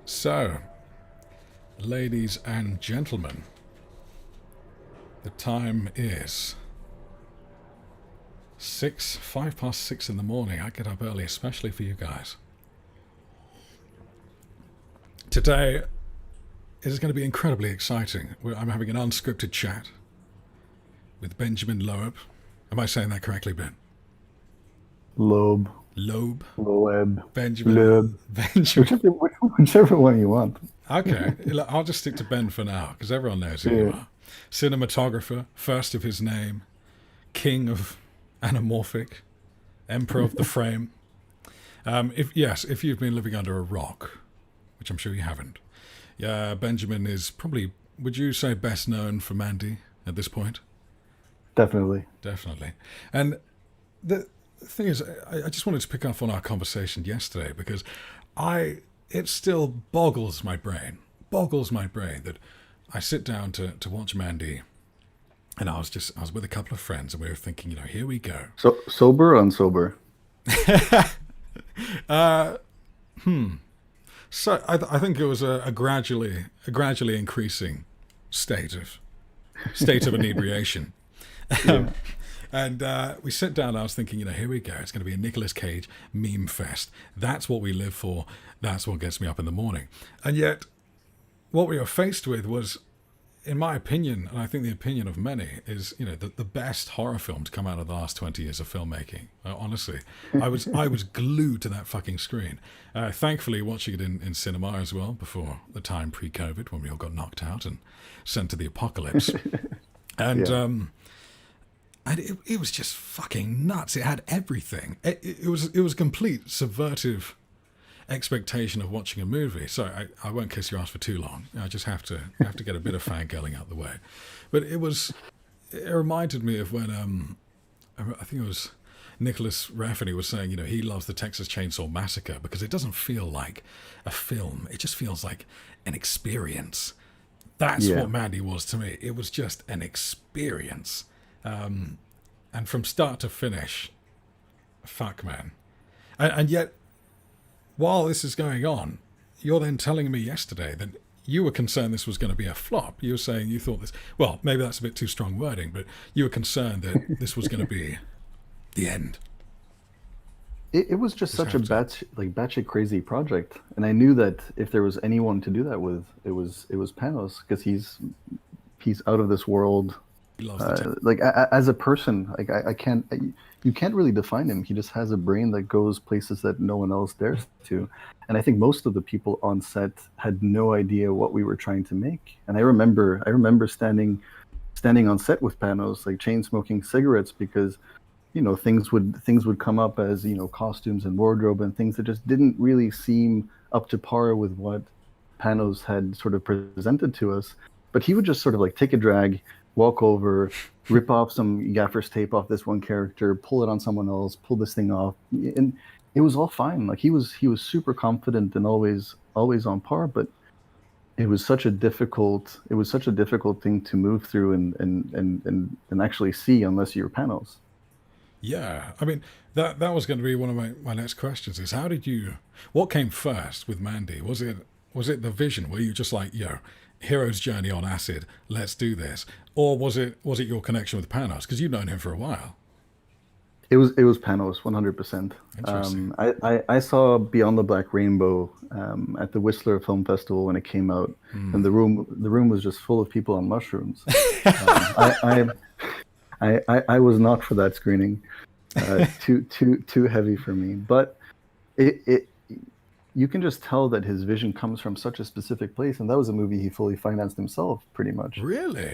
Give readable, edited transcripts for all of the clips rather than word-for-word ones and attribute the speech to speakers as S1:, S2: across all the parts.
S1: So, ladies and gentlemen, the time is 5 past 6 in the morning. I get up early, especially for you guys. Today, it is going to be incredibly exciting. I'm having an unscripted chat with Benjamin Loeb. Am I saying that correctly, Ben?
S2: Loeb,
S1: Loeb?
S2: Loeb,
S1: Benjamin?
S2: Loeb,
S1: Benjamin?
S2: whichever one you want.
S1: Okay, I'll just stick to Ben for now, because everyone knows who you
S2: Yeah.
S1: are. Cinematographer, first of his name, king of anamorphic, emperor of the frame. If you've been living under a rock, which I'm sure you haven't, yeah, Benjamin is probably, would you say, best known for Mandy at this point?
S2: Definitely.
S1: Definitely. And the thing is, I just wanted to pick up on our conversation yesterday because it still boggles my brain that I sit down to watch Mandy, and I was with a couple of friends, and we were thinking, here we go.
S2: So sober or unsober?
S1: So I think it was a gradually increasing state of inebriation.
S2: Yeah.
S1: And we sit down, and I was thinking, here we go. It's going to be a Nicolas Cage meme fest. That's what we live for. That's what gets me up in the morning. And yet, what we were faced with was, in my opinion, and I think the opinion of many, is the best horror film to come out of the last 20 years of filmmaking. Honestly, I was glued to that fucking screen. Thankfully, watching it in cinema as well before the time pre-COVID when we all got knocked out and sent to the apocalypse. And
S2: Yeah.
S1: it was just fucking nuts. It had everything. It was complete subversive expectation of watching a movie. So I won't kiss your ass for too long. I just have to get a bit of fangirling out the way. But it reminded me of when I think it was Nicholas Rafferty was saying, he loves the Texas Chainsaw Massacre because it doesn't feel like a film. It just feels like an experience. That's
S2: Yeah.
S1: what Mandy was to me. It was just an experience. And from start to finish, fuck, man. And yet, while this is going on, you're then telling me yesterday that you were concerned this was going to be a flop. You were saying you thought this, well, maybe that's a bit too strong wording, but you were concerned that this was going to be the end.
S2: It was just
S1: Just
S2: such a
S1: have to.
S2: batshit crazy project, and I knew that if there was anyone to do that with, it was Panos because he's out of this world.
S1: He loves the tech.
S2: As a person, you can't really define him. He just has a brain that goes places that no one else dares to. And I think most of the people on set had no idea what we were trying to make. And I remember standing on set with Panos, like chain smoking cigarettes because things would come up as costumes and wardrobe and things that just didn't really seem up to par with what Panos had sort of presented to us. But he would just sort of like take a drag, walk over, rip off some gaffer's tape off this one character, pull it on someone else, pull this thing off, and it was all fine. Like he was super confident and always on par. But it was such a difficult thing to move through and actually see unless you're Panos.
S1: Yeah, I mean that was going to be one of my next questions. Is what came first with Mandy? Was it the vision? Were you just like, hero's journey on acid, let's do this, or was it your connection with Panos because you've known him for a while?
S2: It was Panos 100%.
S1: Interesting.
S2: I saw Beyond the Black Rainbow at the Whistler Film Festival when it came out, and the room was just full of people on mushrooms. I was not for that screening. Too heavy for me. But it you can just tell that his vision comes from such a specific place, and that was a movie he fully financed himself, pretty much.
S1: Really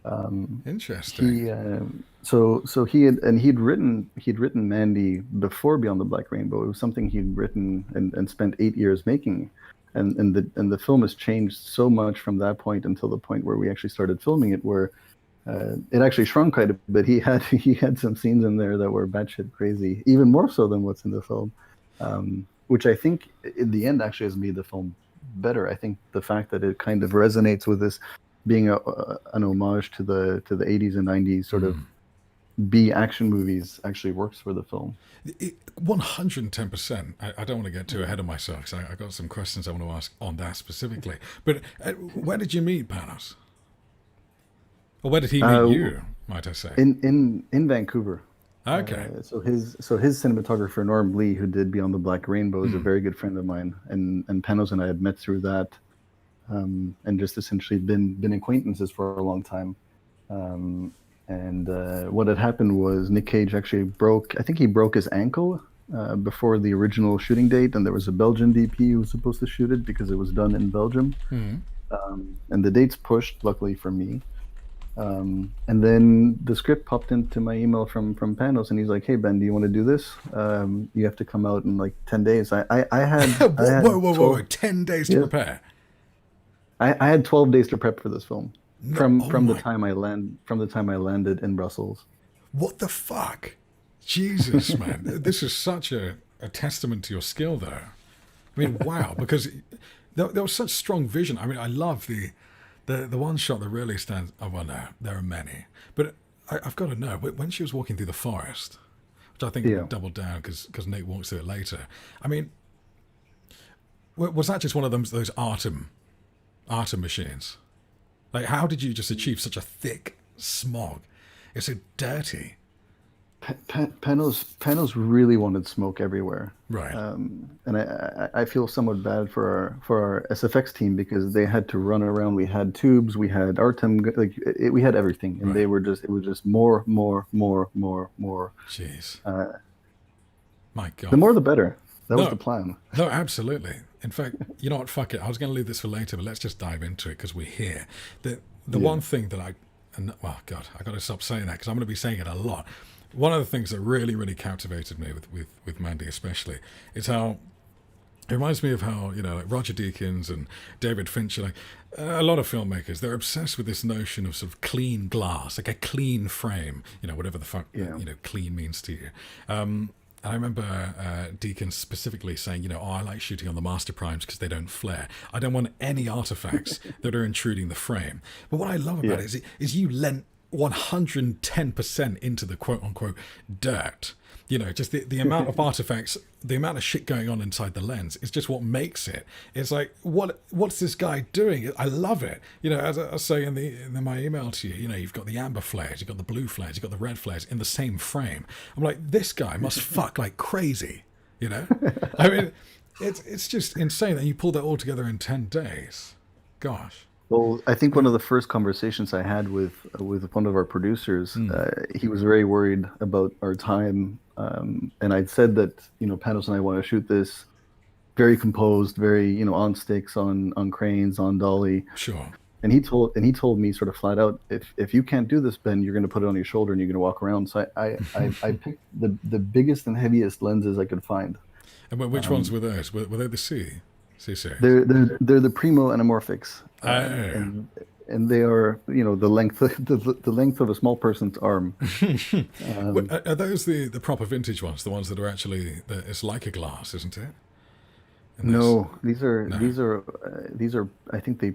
S2: Um,
S1: interesting.
S2: he'd written Mandy before Beyond the Black Rainbow. It was something he'd written and spent 8 years making, and the film has changed so much from that point until the point where we actually started filming it, where it actually shrunk quite a bit. He had some scenes in there that were batshit crazy, even more so than what's in the film, which I think in the end actually has made the film better. I think the fact that it kind of resonates with this being an homage to the 80s and 90s sort of B action movies actually works for the film.
S1: 110%. I don't want to get too ahead of myself because I got some questions I want to ask on that specifically. But where did you meet Panos? Or where did he meet
S2: Uh,
S1: you, might I say?
S2: in Vancouver.
S1: Okay.
S2: So his cinematographer Norm Lee, who did Beyond the Black Rainbow, is a very good friend of mine, and Panos and I had met through that, and just essentially been acquaintances for a long time. Um, and what had happened was Nick Cage actually broke. I think he broke his ankle before the original shooting date, and there was a Belgian DP who was supposed to shoot it because it was done in Belgium, and the dates pushed. Luckily for me. And then the script popped into my email from Panos, and he's like, "Hey Ben, do you want to do this? You have to come out in like 10 days." I had
S1: Whoa.
S2: 12.
S1: 10 days to
S2: Yeah,
S1: prepare.
S2: I had 12 days to prep for this film
S1: No,
S2: from
S1: oh
S2: from the
S1: my,
S2: time I landed in Brussels.
S1: what the fuck? Jesus, man. This is such a testament to your skill, though. I mean, wow, because there was such strong vision. I mean, I love the one shot that really stands. Oh, well, no, there are many. But I've got to know, when she was walking through the forest, which I think we
S2: Yeah.
S1: doubled down because Nate walks through it later. I mean, was that just one of those Artem machines? Like, how did you just achieve such a thick smog? It's so dirty.
S2: Panos really wanted smoke everywhere,
S1: Right,
S2: and I feel somewhat bad for our SFX team because they had to run around. We had tubes, we had Artem, we had everything, and
S1: right.
S2: they were just it was just more, more, more, more, more.
S1: Jeez.
S2: Uh,
S1: My
S2: the
S1: God.
S2: more the better. That was the
S1: No,
S2: plan.
S1: no, absolutely. In fact, you know what? Fuck it. I was going to leave this for later, but let's just dive into it because we're here. The
S2: Yeah,
S1: one thing that well, God, I got to stop saying that because I'm going to be saying it a lot. One of the things that really, really captivated me with Mandy, especially, is how it reminds me of how, like Roger Deakins and David Fincher, like a lot of filmmakers, they're obsessed with this notion of sort of clean glass, like a clean frame, whatever the fuck,
S2: yeah.
S1: clean means to you. And I remember Deakins specifically saying, oh, I like shooting on the master primes because they don't flare. I don't want any artifacts that are intruding the frame. But what I love about
S2: Yeah.
S1: it is you lent 110% into the quote unquote dirt. Just the amount of artifacts, the amount of shit going on inside the lens is just what makes it. It's like, what's this guy doing? I love it. As I was saying in my email to you, you've got the amber flares, you've got the blue flares, you've got the red flares in the same frame. I'm like, this guy must fuck like crazy. I mean, it's just insane that you pulled that all together in 10 days. Gosh.
S2: Well, I think one of the first conversations I had with one of our producers,
S1: Mm,
S2: he was very worried about our time, and I'd said that Panos and I want to shoot this very composed, very on sticks, on cranes, on dolly,
S1: sure.
S2: and he told me sort of flat out, if you can't do this, Ben, you're going to put it on your shoulder and you're going to walk around. So I picked the biggest and heaviest lenses I could find.
S1: And which ones
S2: Um,
S1: were those? Were they the C series?
S2: they're the primo anamorphics,
S1: Oh.
S2: and they are the length the length of a small person's arm. Um,
S1: Are those the proper vintage ones? The ones that are actually it's like a glass, isn't it? And that's
S2: no, these are
S1: no.
S2: I think they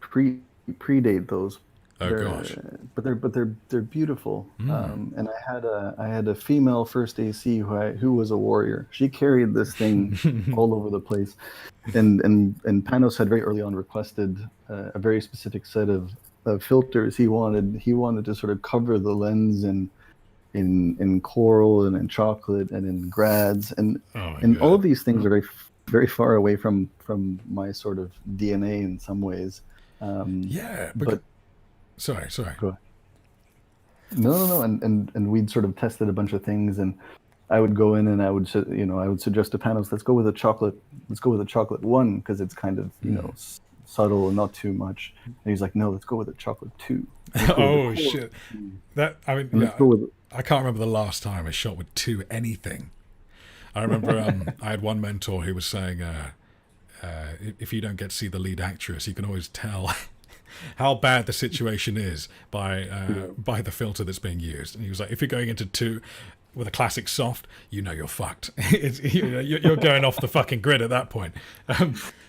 S2: predate those.
S1: Oh gosh.
S2: They're beautiful.
S1: Mm.
S2: And I had a female first AC who was a warrior. She carried this thing all over the place, and Panos had very early on requested a very specific set of filters. He wanted to sort of cover the lens in coral and in chocolate and in grads, and
S1: Oh my
S2: all
S1: god.
S2: of these things are very far away from my sort of DNA in some ways.
S1: Yeah.
S2: But
S1: Sorry.
S2: go ahead. No, and we'd sort of tested a bunch of things, and I would go in and I would suggest to Panos, let's go with a chocolate one because it's kind of
S1: Mm.
S2: subtle and not too much. And he's like, no, let's go with a chocolate two. Let's go with the
S1: Oh
S2: core,
S1: shit. That I mean,
S2: and let's
S1: yeah.
S2: go with
S1: I can't remember the last time I shot with two anything. I remember I had one mentor who was saying, if you don't get to see the lead actress, you can always tell how bad the situation is by the filter that's being used. And he was like, if you're going into two with a classic soft, you're fucked. You're going off the fucking grid at that point.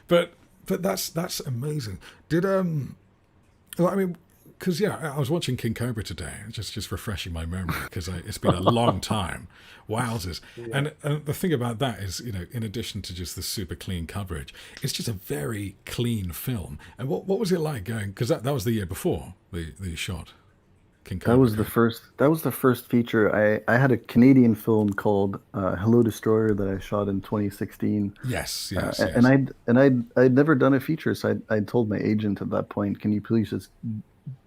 S1: But that's amazing. Did well, I mean, Because I was watching King Cobra today, just refreshing my memory because it's been a long time. Wowzers!
S2: Yeah.
S1: And the thing about that is, in addition to just the super clean coverage, it's just a very clean film. And what was it like going? Because that was the year before the shot King
S2: That
S1: Cobra
S2: was the
S1: came.
S2: first. That was the first feature. I had a Canadian film called Hello Destroyer that I shot in 2016,
S1: Yes, yes,
S2: and
S1: yes.
S2: I'd never done a feature, so I told my agent at that point, "Can you please just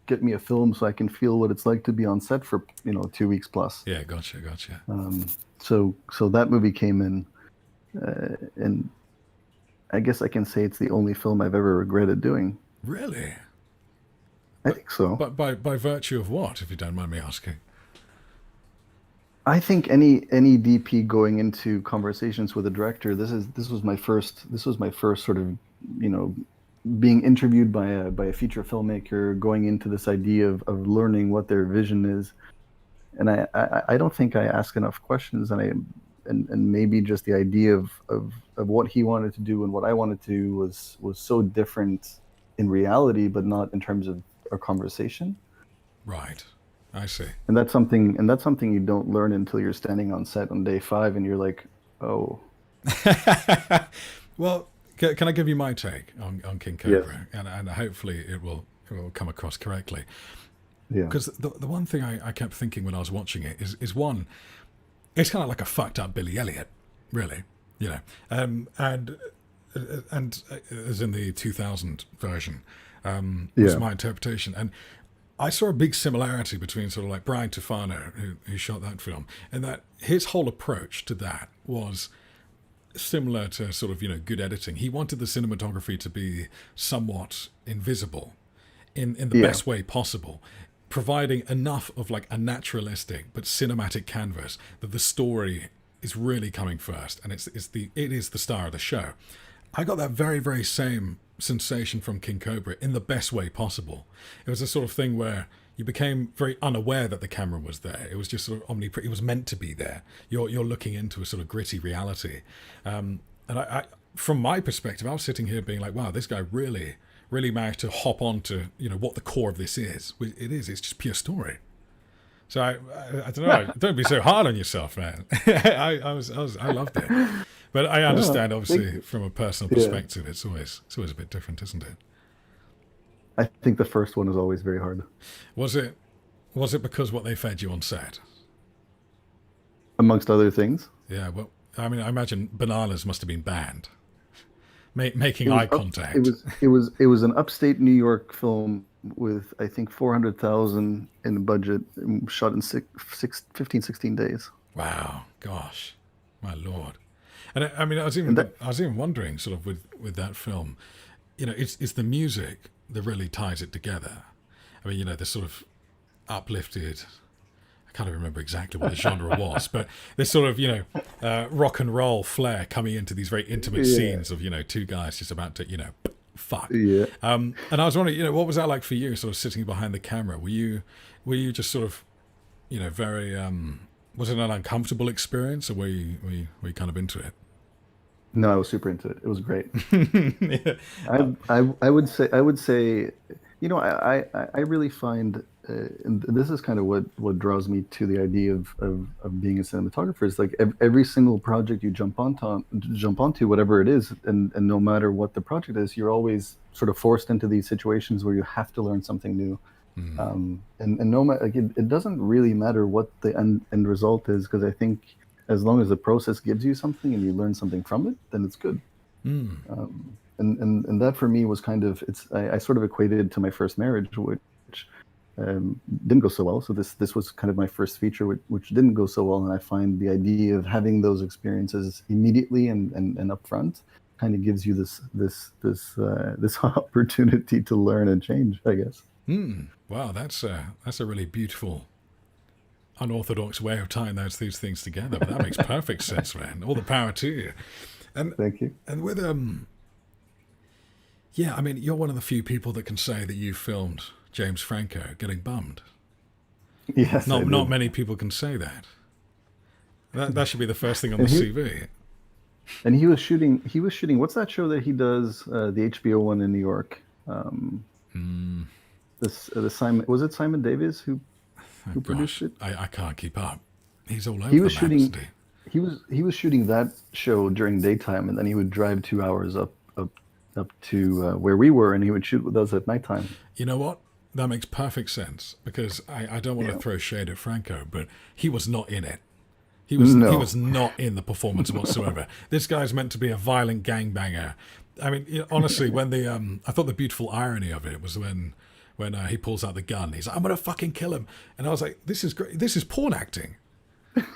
S2: get me a film so I can feel what it's like to be on set for 2 weeks plus."
S1: Yeah, gotcha, gotcha.
S2: Um, so that movie came in, and I guess I can say it's the only film I've ever regretted doing.
S1: Really?
S2: I
S1: But
S2: think so.
S1: but by virtue of what, if you don't mind me asking?
S2: I think any DP going into conversations with a director, this was my first sort of, you know, being interviewed by a feature filmmaker, going into this idea of learning what their vision is. And I don't think I ask enough questions, and maybe just the idea of what he wanted to do and what I wanted to do was so different in reality, but not in terms of a conversation.
S1: Right. I see.
S2: And that's something you don't learn until you're standing on set on day 5 and you're like, oh,
S1: Well, can I give you my take on King
S2: yes,
S1: Cobra, and hopefully it will come across correctly.
S2: yeah,
S1: Because the one thing I kept thinking when I was watching it is one, it's kind of like a fucked up Billy Elliot, really, you know, and as in the 2000 version, was
S2: yeah,
S1: my interpretation. And I saw a big similarity between sort of like Brian Tufano, who shot that film, and that his whole approach to that was similar to sort of good editing. He wanted the cinematography to be somewhat invisible in the
S2: yeah,
S1: best way possible, providing enough of like a naturalistic but cinematic canvas that the story is really coming first, and it is the star of the show. I got that very, very same sensation from King Cobra in the best way possible. It was a sort of thing where you became very unaware that the camera was there. It was just sort of omnipresent. It was meant to be there. You're looking into a sort of gritty reality. And from my perspective, I was sitting here being like, wow, this guy really, really managed to hop on to what the core of this is. It is. It's just pure story. So I don't know. Don't be so hard on yourself, man. I loved it. But I
S2: oh,
S1: understand,
S2: thank
S1: obviously,
S2: you.
S1: from a personal
S2: Yeah,
S1: perspective, it's always a bit different, isn't it?
S2: I think the first one is always very hard,
S1: Was it was it because what they fed you on set?
S2: amongst other things.
S1: Yeah, well, I mean, I imagine bananas must have been banned. Making
S2: It was
S1: eye
S2: up. It
S1: contact.
S2: was it was it was an upstate New York film with I think 400,000 in the budget, and shot in 15, 16 days.
S1: Wow, gosh, my lord. And I mean,
S2: And that
S1: I was even wondering, sort of with that film, it's the music that really ties it together. I mean, the sort of uplifted. I can't even remember exactly what the genre was, but this sort of rock and roll flair coming into these very intimate
S2: yeah,
S1: scenes of two guys just about to fuck.
S2: yeah.
S1: And I was wondering, what was that like for you, sort of sitting behind the camera? Were you just sort of very was it an uncomfortable experience, or were you kind of into it?
S2: No, I was super into it. It was great.
S1: Yeah.
S2: I would say, I really find, and this is kind of what draws me to the idea of being a cinematographer, is like every single project you jump onto, whatever it is, and no matter what the project is, you're always sort of forced into these situations where you have to learn something new.
S1: Mm,
S2: And no matter, like, it doesn't really matter what the end result is, because I think as long as the process gives you something and you learn something from it, then it's good.
S1: mm,
S2: And that for me was kind of, I sort of equated it to my first marriage, which didn't go so well. So this was kind of my first feature, which didn't go so well. And I find the idea of having those experiences immediately and upfront kind of gives you this opportunity to learn and change, I guess.
S1: mm. Wow, that's a really beautiful, unorthodox way of tying these things together. But that makes perfect sense, man. All the power to you. And
S2: Thank you.
S1: and with yeah, I mean, you're one of the few people that can say that you filmed James Franco getting bummed.
S2: Yes, I
S1: Not
S2: did.
S1: many people can say that. That should be the first thing on the
S2: And he
S1: CV.
S2: and he was shooting. What's that show that he does? The HBO one in New York. the Simon, was it Simon Davis
S1: Oh,
S2: who produced
S1: gosh,
S2: it?
S1: I can't keep up. He's all
S2: He
S1: over the
S2: was
S1: map, isn't
S2: shooting
S1: he?
S2: he was shooting that show during daytime, and then he would drive 2 hours up to where we were, and he would shoot with us at nighttime.
S1: You know what? That makes perfect sense because I don't want to
S2: Yeah.
S1: throw shade at Franco, but he was not in it.
S2: No.
S1: He was not in the performance whatsoever. This guy's meant to be a violent gangbanger. I mean, honestly, when I thought the beautiful irony of it was when he pulls out the gun. He's like, "I'm gonna fucking kill him," and I was like, "This is great. This is porn acting."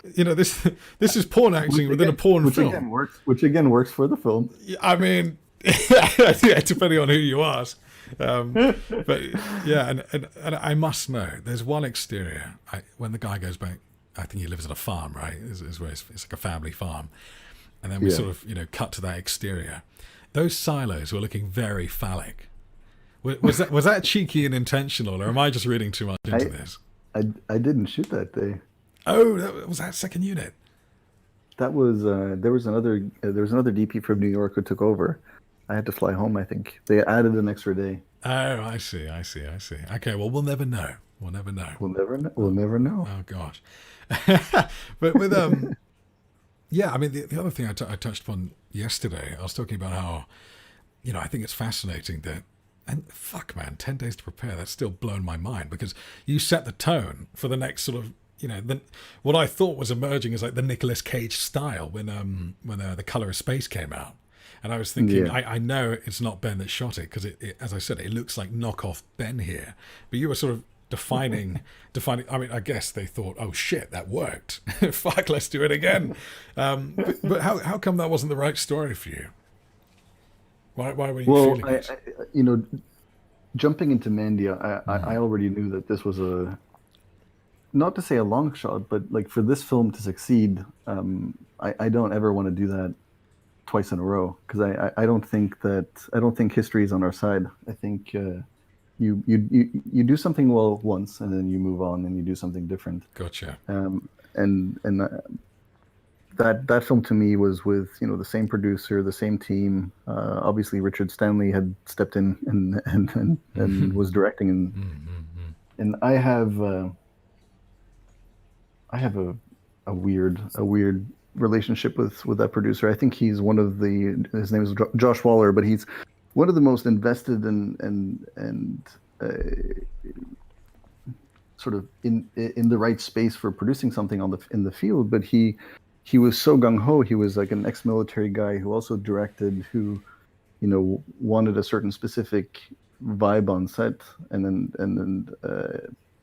S1: This is porn acting within a porn film.
S2: Which again works for the film.
S1: I mean, yeah, depending on who you ask. But yeah, and I must know, there's one exterior. When the guy goes back, I think he lives at a farm, right? Is where it's like a family farm, and then we
S2: Yeah.
S1: sort of cut to that exterior. Those silos were looking very phallic. Was that cheeky and intentional, or am I just reading too much into
S2: I
S1: this?
S2: I didn't shoot that day.
S1: Oh, was that second unit?
S2: That was there was another DP from New York who took over. I had to fly home. I think they added an extra day.
S1: Oh, I see. Okay, well, we'll never know. We'll never know.
S2: We'll never know. We'll never know.
S1: Oh gosh. But with yeah, I mean the other thing I touched upon yesterday, I was talking about how I think it's fascinating that, and fuck man, 10 days to prepare, that's still blown my mind because you set the tone for the next sort of what I thought was emerging as like the Nicolas Cage style when The Color of Space came out. And I was thinking,
S2: Yeah.
S1: I know it's not Ben that shot it because as I said, it looks like knockoff Ben here. But you were sort of defining. I mean, I guess they thought, oh shit, that worked. Fuck, let's do it again. But how come that wasn't the right story for you? Why were you
S2: Well,
S1: feeling it?
S2: jumping into Mandy,
S1: Mm.
S2: I already knew that this was not to say a long shot, but like for this film to succeed, I don't ever want to do that twice in a row because I don't think history is on our side. I think you do something well once and then you move on and you do something different.
S1: Gotcha.
S2: And that film to me was with the same producer, the same team. Obviously, Richard Stanley had stepped in and was directing, and I have a weird relationship with that producer. I think he's one of his name is Josh Waller, but he's one of the most invested and sort of in the right space for producing something in the field. But he was so gung ho. He was like an ex-military guy who also directed, who wanted a certain specific vibe on set, and then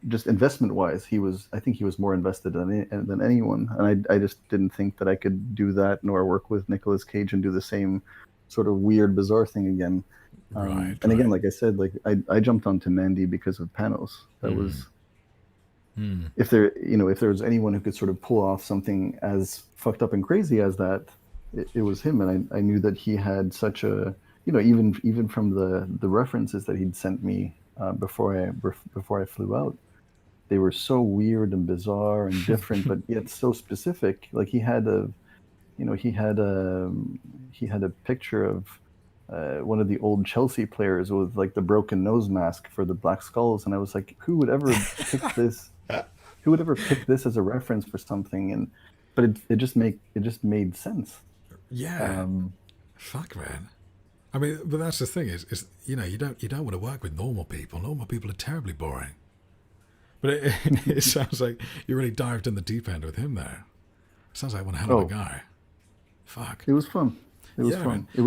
S2: just investment wise, I think he was more invested than anyone, and I just didn't think that I could do that nor work with Nicolas Cage and do the same sort of weird, bizarre thing again.
S1: Right.
S2: And again, like I said, like I jumped onto Mandy because of Panos. That was if there was anyone who could sort of pull off something as fucked up and crazy as that, it was him. And I knew that he had such a even from the references that he'd sent me before I flew out, they were so weird and bizarre and different, but yet so specific. Like he had a picture of one of the old Chelsea players with like the broken nose mask for the Black Skulls, and I was like, who would ever pick this? Who would ever pick this as a reference for something? But it just made sense.
S1: Yeah. Fuck, man. I mean, but that's the thing is you don't want to work with normal people. Normal people are terribly boring. But it sounds like you really dived in the deep end with him there. Sounds like one hell of a guy. Fuck.
S2: It was fun. It was
S1: Yeah,
S2: fun.
S1: man.
S2: It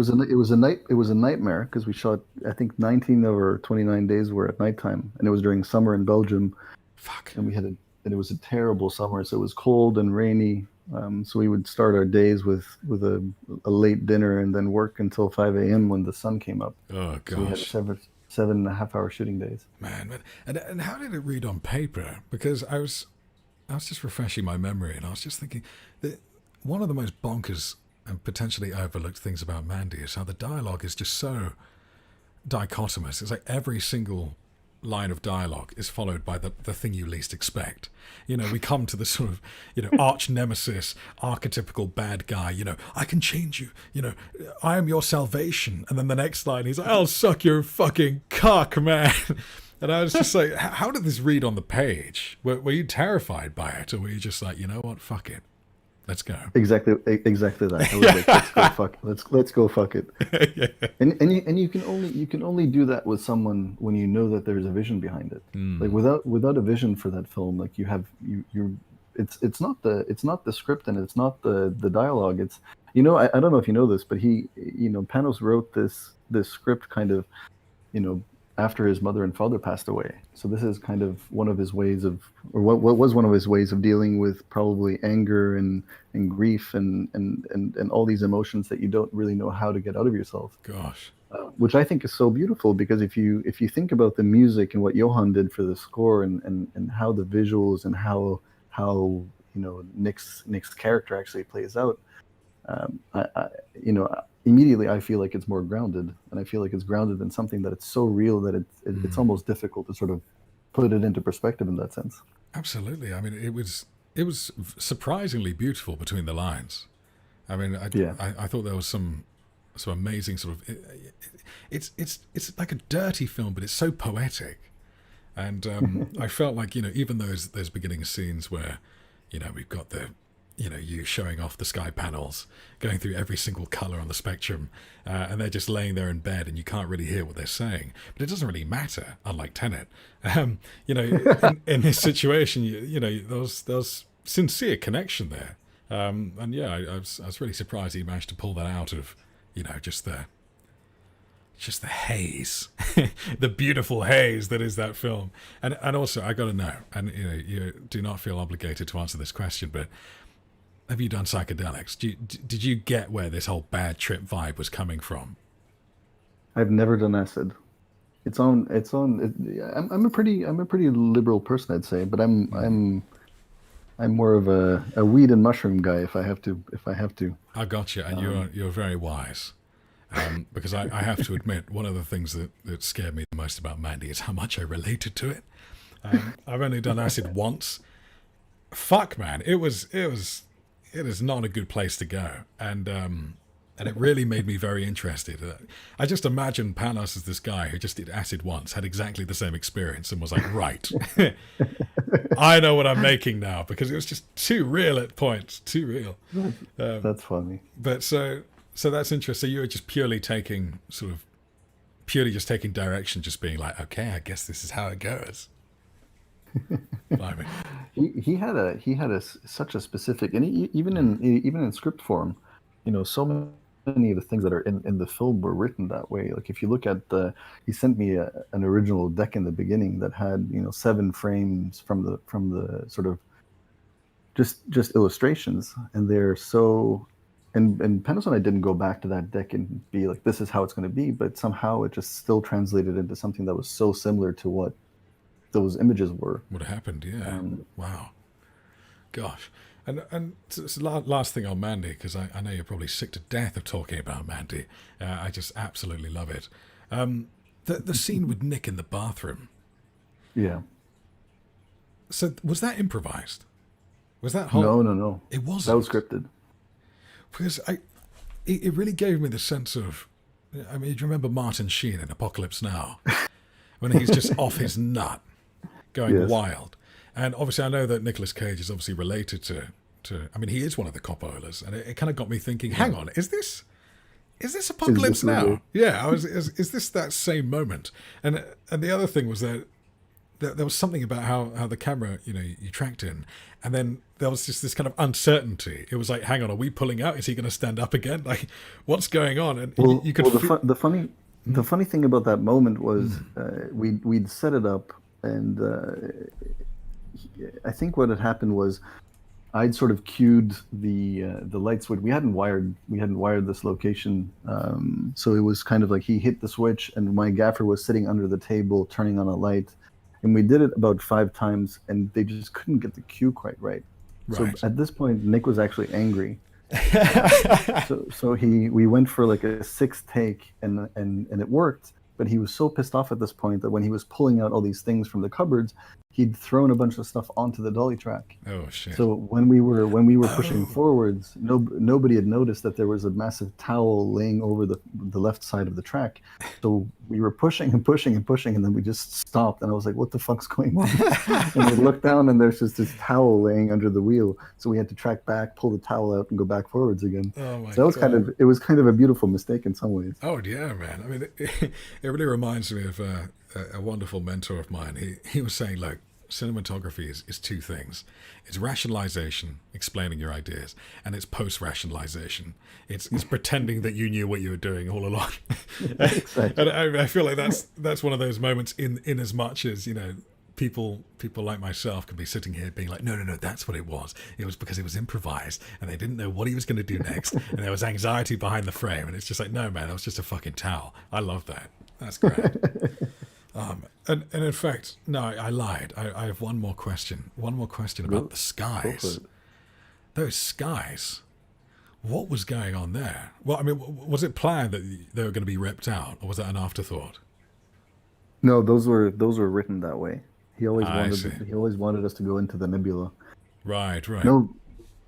S2: was a nightmare because we shot, I think 19 of our 29 days were at nighttime, and it was during summer in Belgium,
S1: Fuck.
S2: and it was a terrible summer. So it was cold and rainy. So we would start our days with a late dinner and then work until 5 a.m. when the sun came up.
S1: Oh
S2: So we had
S1: gosh.
S2: 7.5 hour shooting days.
S1: Man. And how did it read on paper? Because I was just refreshing my memory, and I was just thinking that one of the most bonkers and potentially overlooked things about Mandy is how the dialogue is just so dichotomous. It's like every single line of dialogue is followed by the thing you least expect. We come to the sort of, arch nemesis, archetypical bad guy, I can change you, I am your salvation. And then the next line, he's like, I'll suck your fucking cock, man. And I was just like, how did this read on the page? Were you terrified by it, or were you just like, you know what, fuck it, let's go?
S2: Exactly that. I was like, let's go fuck it. Let's go fuck it.
S1: Yeah.
S2: And you can only do that with someone when you know that there's a vision behind it. Like without a vision for that film, like you it's not the script and it's not the dialogue. It's I don't know if you know this, but Panos wrote this script kind of you know, after his mother and father passed away. So this is kind of one of his ways of, or what was one of his ways of dealing with probably anger and grief and all these emotions that you don't really know how to get out of yourself.
S1: Gosh.
S2: Which I think is so beautiful because if you think about the music and what Johan did for the score and how the visuals and how Nick's character actually plays out, immediately I feel like it's more grounded, and I feel like it's grounded in something that it's so real that it's almost difficult to sort of put it into perspective in that sense.
S1: Absolutely. I mean, it was surprisingly beautiful between the lines. I mean,
S2: Yeah.
S1: I thought there was some amazing sort of it's like a dirty film, but it's so poetic. And I felt like even those beginning scenes where we've got you showing off the sky panels, going through every single color on the spectrum, and they're just laying there in bed, and you can't really hear what they're saying. But it doesn't really matter, unlike Tenet. In this situation, there's sincere connection there, and yeah, I was really surprised he managed to pull that out of just the haze, the beautiful haze that is that film. And also, I got to know, and you do not feel obligated to answer this question, but have you done psychedelics? Did you get where this whole bad trip vibe was coming from?
S2: I've never done acid. I'm a pretty liberal person, I'd say, but I'm more of a weed and mushroom guy if I have to.
S1: I got you, and you're very wise. Because I have to admit, one of the things that scared me the most about Mandy is how much I related to it. I've only done acid once. Fuck, man, it is not a good place to go, and it really made me very interested. I just imagine Panos as this guy who just did acid once, had exactly the same experience, and was like, right, I know what I'm making now, because it was just too real at points, too real.
S2: That's funny.
S1: But so that's interesting. So you were just purely taking direction, just being like, okay, I guess this is how it goes.
S2: He had such a specific, and even in script form, so many of the things that are in the film were written that way. Like if you look at he sent me an original deck in the beginning that had 7 frames from the sort of just illustrations, and they're so. And Panos and I didn't go back to that deck and be like, this is how it's going to be, but somehow it just still translated into something that was so similar to what those images were.
S1: What happened, yeah. Wow. Gosh. And so last thing on Mandy, because I know you're probably sick to death of talking about Mandy. I just absolutely love it. The scene with Nick in the bathroom.
S2: Yeah.
S1: So was that improvised? Was that whole...
S2: No.
S1: It wasn't.
S2: That was scripted.
S1: Because it really gave me the sense of... I mean, do you remember Martin Sheen in Apocalypse Now? When he's just off his nut, going wild. And obviously I know that Nicolas Cage is obviously related to I mean, he is one of the Coppolas, and it kind of got me thinking, hang on, is this Apocalypse Now? Yeah, is this that same moment? And the other thing was that there was something about how the camera, you tracked in, and then there was just this kind of uncertainty. It was like, hang on, are we pulling out? Is he going to stand up again? Like, what's going on? And you could
S2: the funny thing about that moment was we'd set it up, and I think what had happened was I'd sort of cued the light switch. We hadn't wired this location, so it was kind of like he hit the switch, and my gaffer was sitting under the table turning on a light, and we did it about 5 times, and they just couldn't get the cue quite right.
S1: Right.
S2: So at this point, Nick was actually angry. so we went for like a 6th take, and it worked. But he was so pissed off at this point that when he was pulling out all these things from the cupboards, he'd thrown a bunch of stuff onto the dolly track.
S1: Oh shit.
S2: So when we were pushing
S1: Oh.
S2: forwards, nobody had noticed that there was a massive towel laying over the left side of the track. So we were pushing and pushing and pushing, and then we just stopped. And I was like, "What the fuck's going on?" And we looked down, and there's just this towel laying under the wheel. So we had to track back, pull the towel out, and go back forwards again.
S1: Oh my
S2: So that was
S1: god.
S2: it was kind of a beautiful mistake in some ways.
S1: Oh yeah, man. I mean, it really reminds me of a wonderful mentor of mine. He was saying, look, cinematography is two things. It's rationalization, explaining your ideas, and it's post-rationalization. It's pretending that you knew what you were doing all along.
S2: Exactly.
S1: And I feel like that's one of those moments in as much as, people like myself can be sitting here being like, no, that's what it was. It was because it was improvised and they didn't know what he was going to do next, and there was anxiety behind the frame, and it's just like, no, man, that was just a fucking towel. I love that. That's great. And in fact, no, I lied. I have one more question. One more question about
S2: Go,
S1: the
S2: go for
S1: skies.
S2: it.
S1: Those skies. What was going on there? Well, I mean, was it planned that they were going to be ripped out, or was that an afterthought?
S2: No, those were written that way.
S1: I see.
S2: He always wanted us to go into the nebula.
S1: Right, right.
S2: No,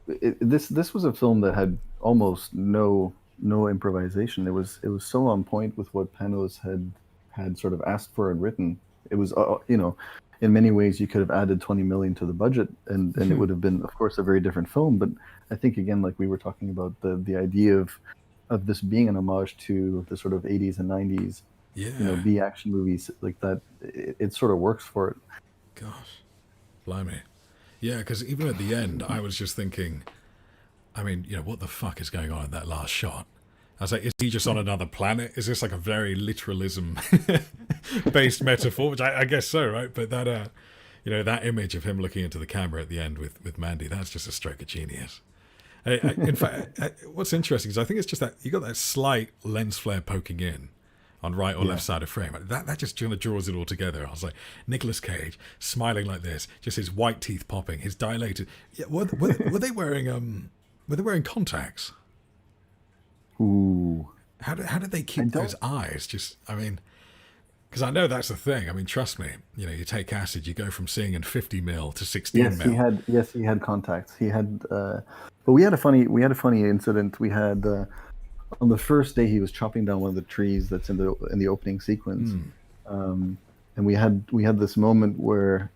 S2: this was a film that had almost no improvisation. It was so on point with what Panos had sort of asked for and written. It was in many ways you could have added 20 million to the budget, and it would have been, of course, a very different film. But I think, again, like we were talking about, the idea of this being an homage to the sort of 80s and 90s,
S1: Yeah.
S2: B action movies like that. It sort of works for it.
S1: Gosh, blimey. Yeah, because even at the end, I was just thinking, I mean, what the fuck is going on in that last shot? I was like, is he just on another planet? Is this like a very literalism based metaphor? Which I guess so, right? But that image of him looking into the camera at the end with Mandy, that's just a stroke of genius. In fact, what's interesting is I think it's just that you got that slight lens flare poking in on right or
S2: Yeah.
S1: left side of frame. That just kind of draws it all together. I was like, Nicolas Cage smiling like this, just his white teeth popping, his dilated. Yeah, were they wearing contacts?
S2: Ooh,
S1: How did they
S2: I
S1: keep those
S2: don't.
S1: eyes? Just, I mean, because I know that's the thing. I mean, trust me. You take acid, you go from seeing in 50 mil to 16
S2: Yes, he
S1: mil.
S2: had. Yes, he had contacts. But we had a funny incident. We had on the first day he was chopping down one of the trees that's in the opening sequence, um, and we had this moment where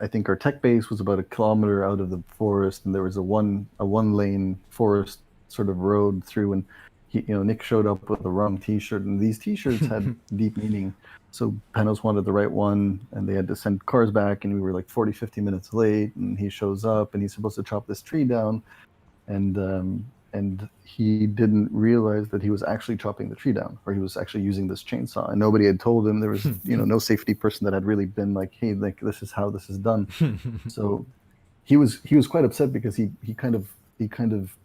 S2: I think our tech base was about a kilometer out of the forest, and there was a one lane forest sort of road through, and Nick showed up with the wrong T-shirt, and these T-shirts had deep meaning. So Panos wanted the right one, and they had to send cars back, and we were like 40, 50 minutes late, and he shows up, and he's supposed to chop this tree down, and he didn't realize that he was actually chopping the tree down, or he was actually using this chainsaw, and nobody had told him. There was no safety person that had really been like, hey, like, this is how this is done. So he was quite upset because he kind of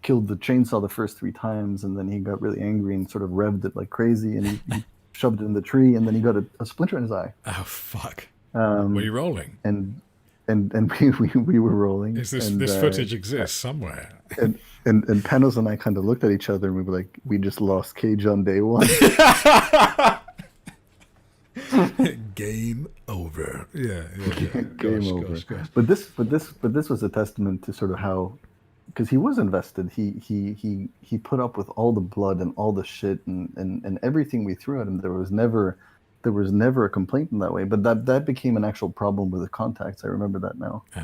S2: killed the chainsaw the first three times, and then he got really angry and sort of revved it like crazy, and he shoved it in the tree, and then he got a splinter in his eye.
S1: Oh fuck! Were you
S2: um
S1: rolling?
S2: and and we were rolling,
S1: Is this footage exists somewhere?
S2: and Panos and I kind of looked at each other, and we were like, we just lost Cage on day one.
S1: Game over. Yeah, yeah, yeah.
S2: Game
S1: Gosh,
S2: over.
S1: gosh, gosh.
S2: But this was a testament to sort of how, because he was invested. He put up with all the blood and all the shit, and everything we threw at him. There was never a complaint in that way. But that became an actual problem with the contacts. I remember that now.
S1: Oh,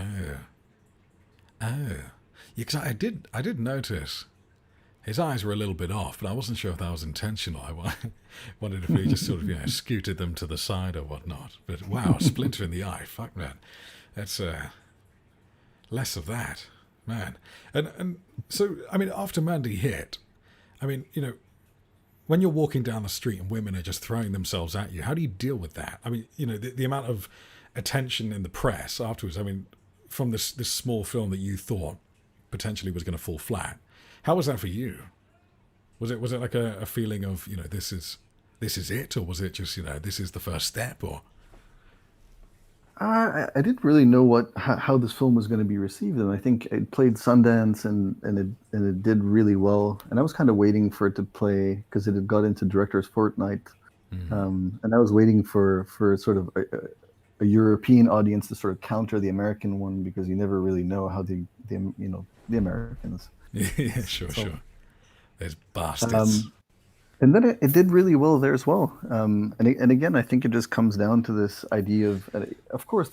S1: oh. Yeah, because I did notice his eyes were a little bit off, but I wasn't sure if that was intentional. Wondered if he just sort of scooted them to the side or whatnot. But wow, a splinter in the eye. Fuck man, that's less of that, man. And so I mean, after Mandy hit, I mean, when you're walking down the street and women are just throwing themselves at you, how do you deal with that? I mean, the amount of attention in the press afterwards. I mean, from this small film that you thought potentially was going to fall flat. How was that for you? Was it like a feeling of this is it, or was it just this is the first step, or
S2: I didn't really know how this film was going to be received, and I think it played Sundance, and it did really well. And I was kind of waiting for it to play because it had got into director's fortnight, and I was waiting for sort of a European audience to sort of counter the American one, because you never really know how the Americans.
S1: Yeah, sure,
S2: So,
S1: sure. There's bastards.
S2: um, and then it did really well there as well. And again, I think it just comes down to this idea of course,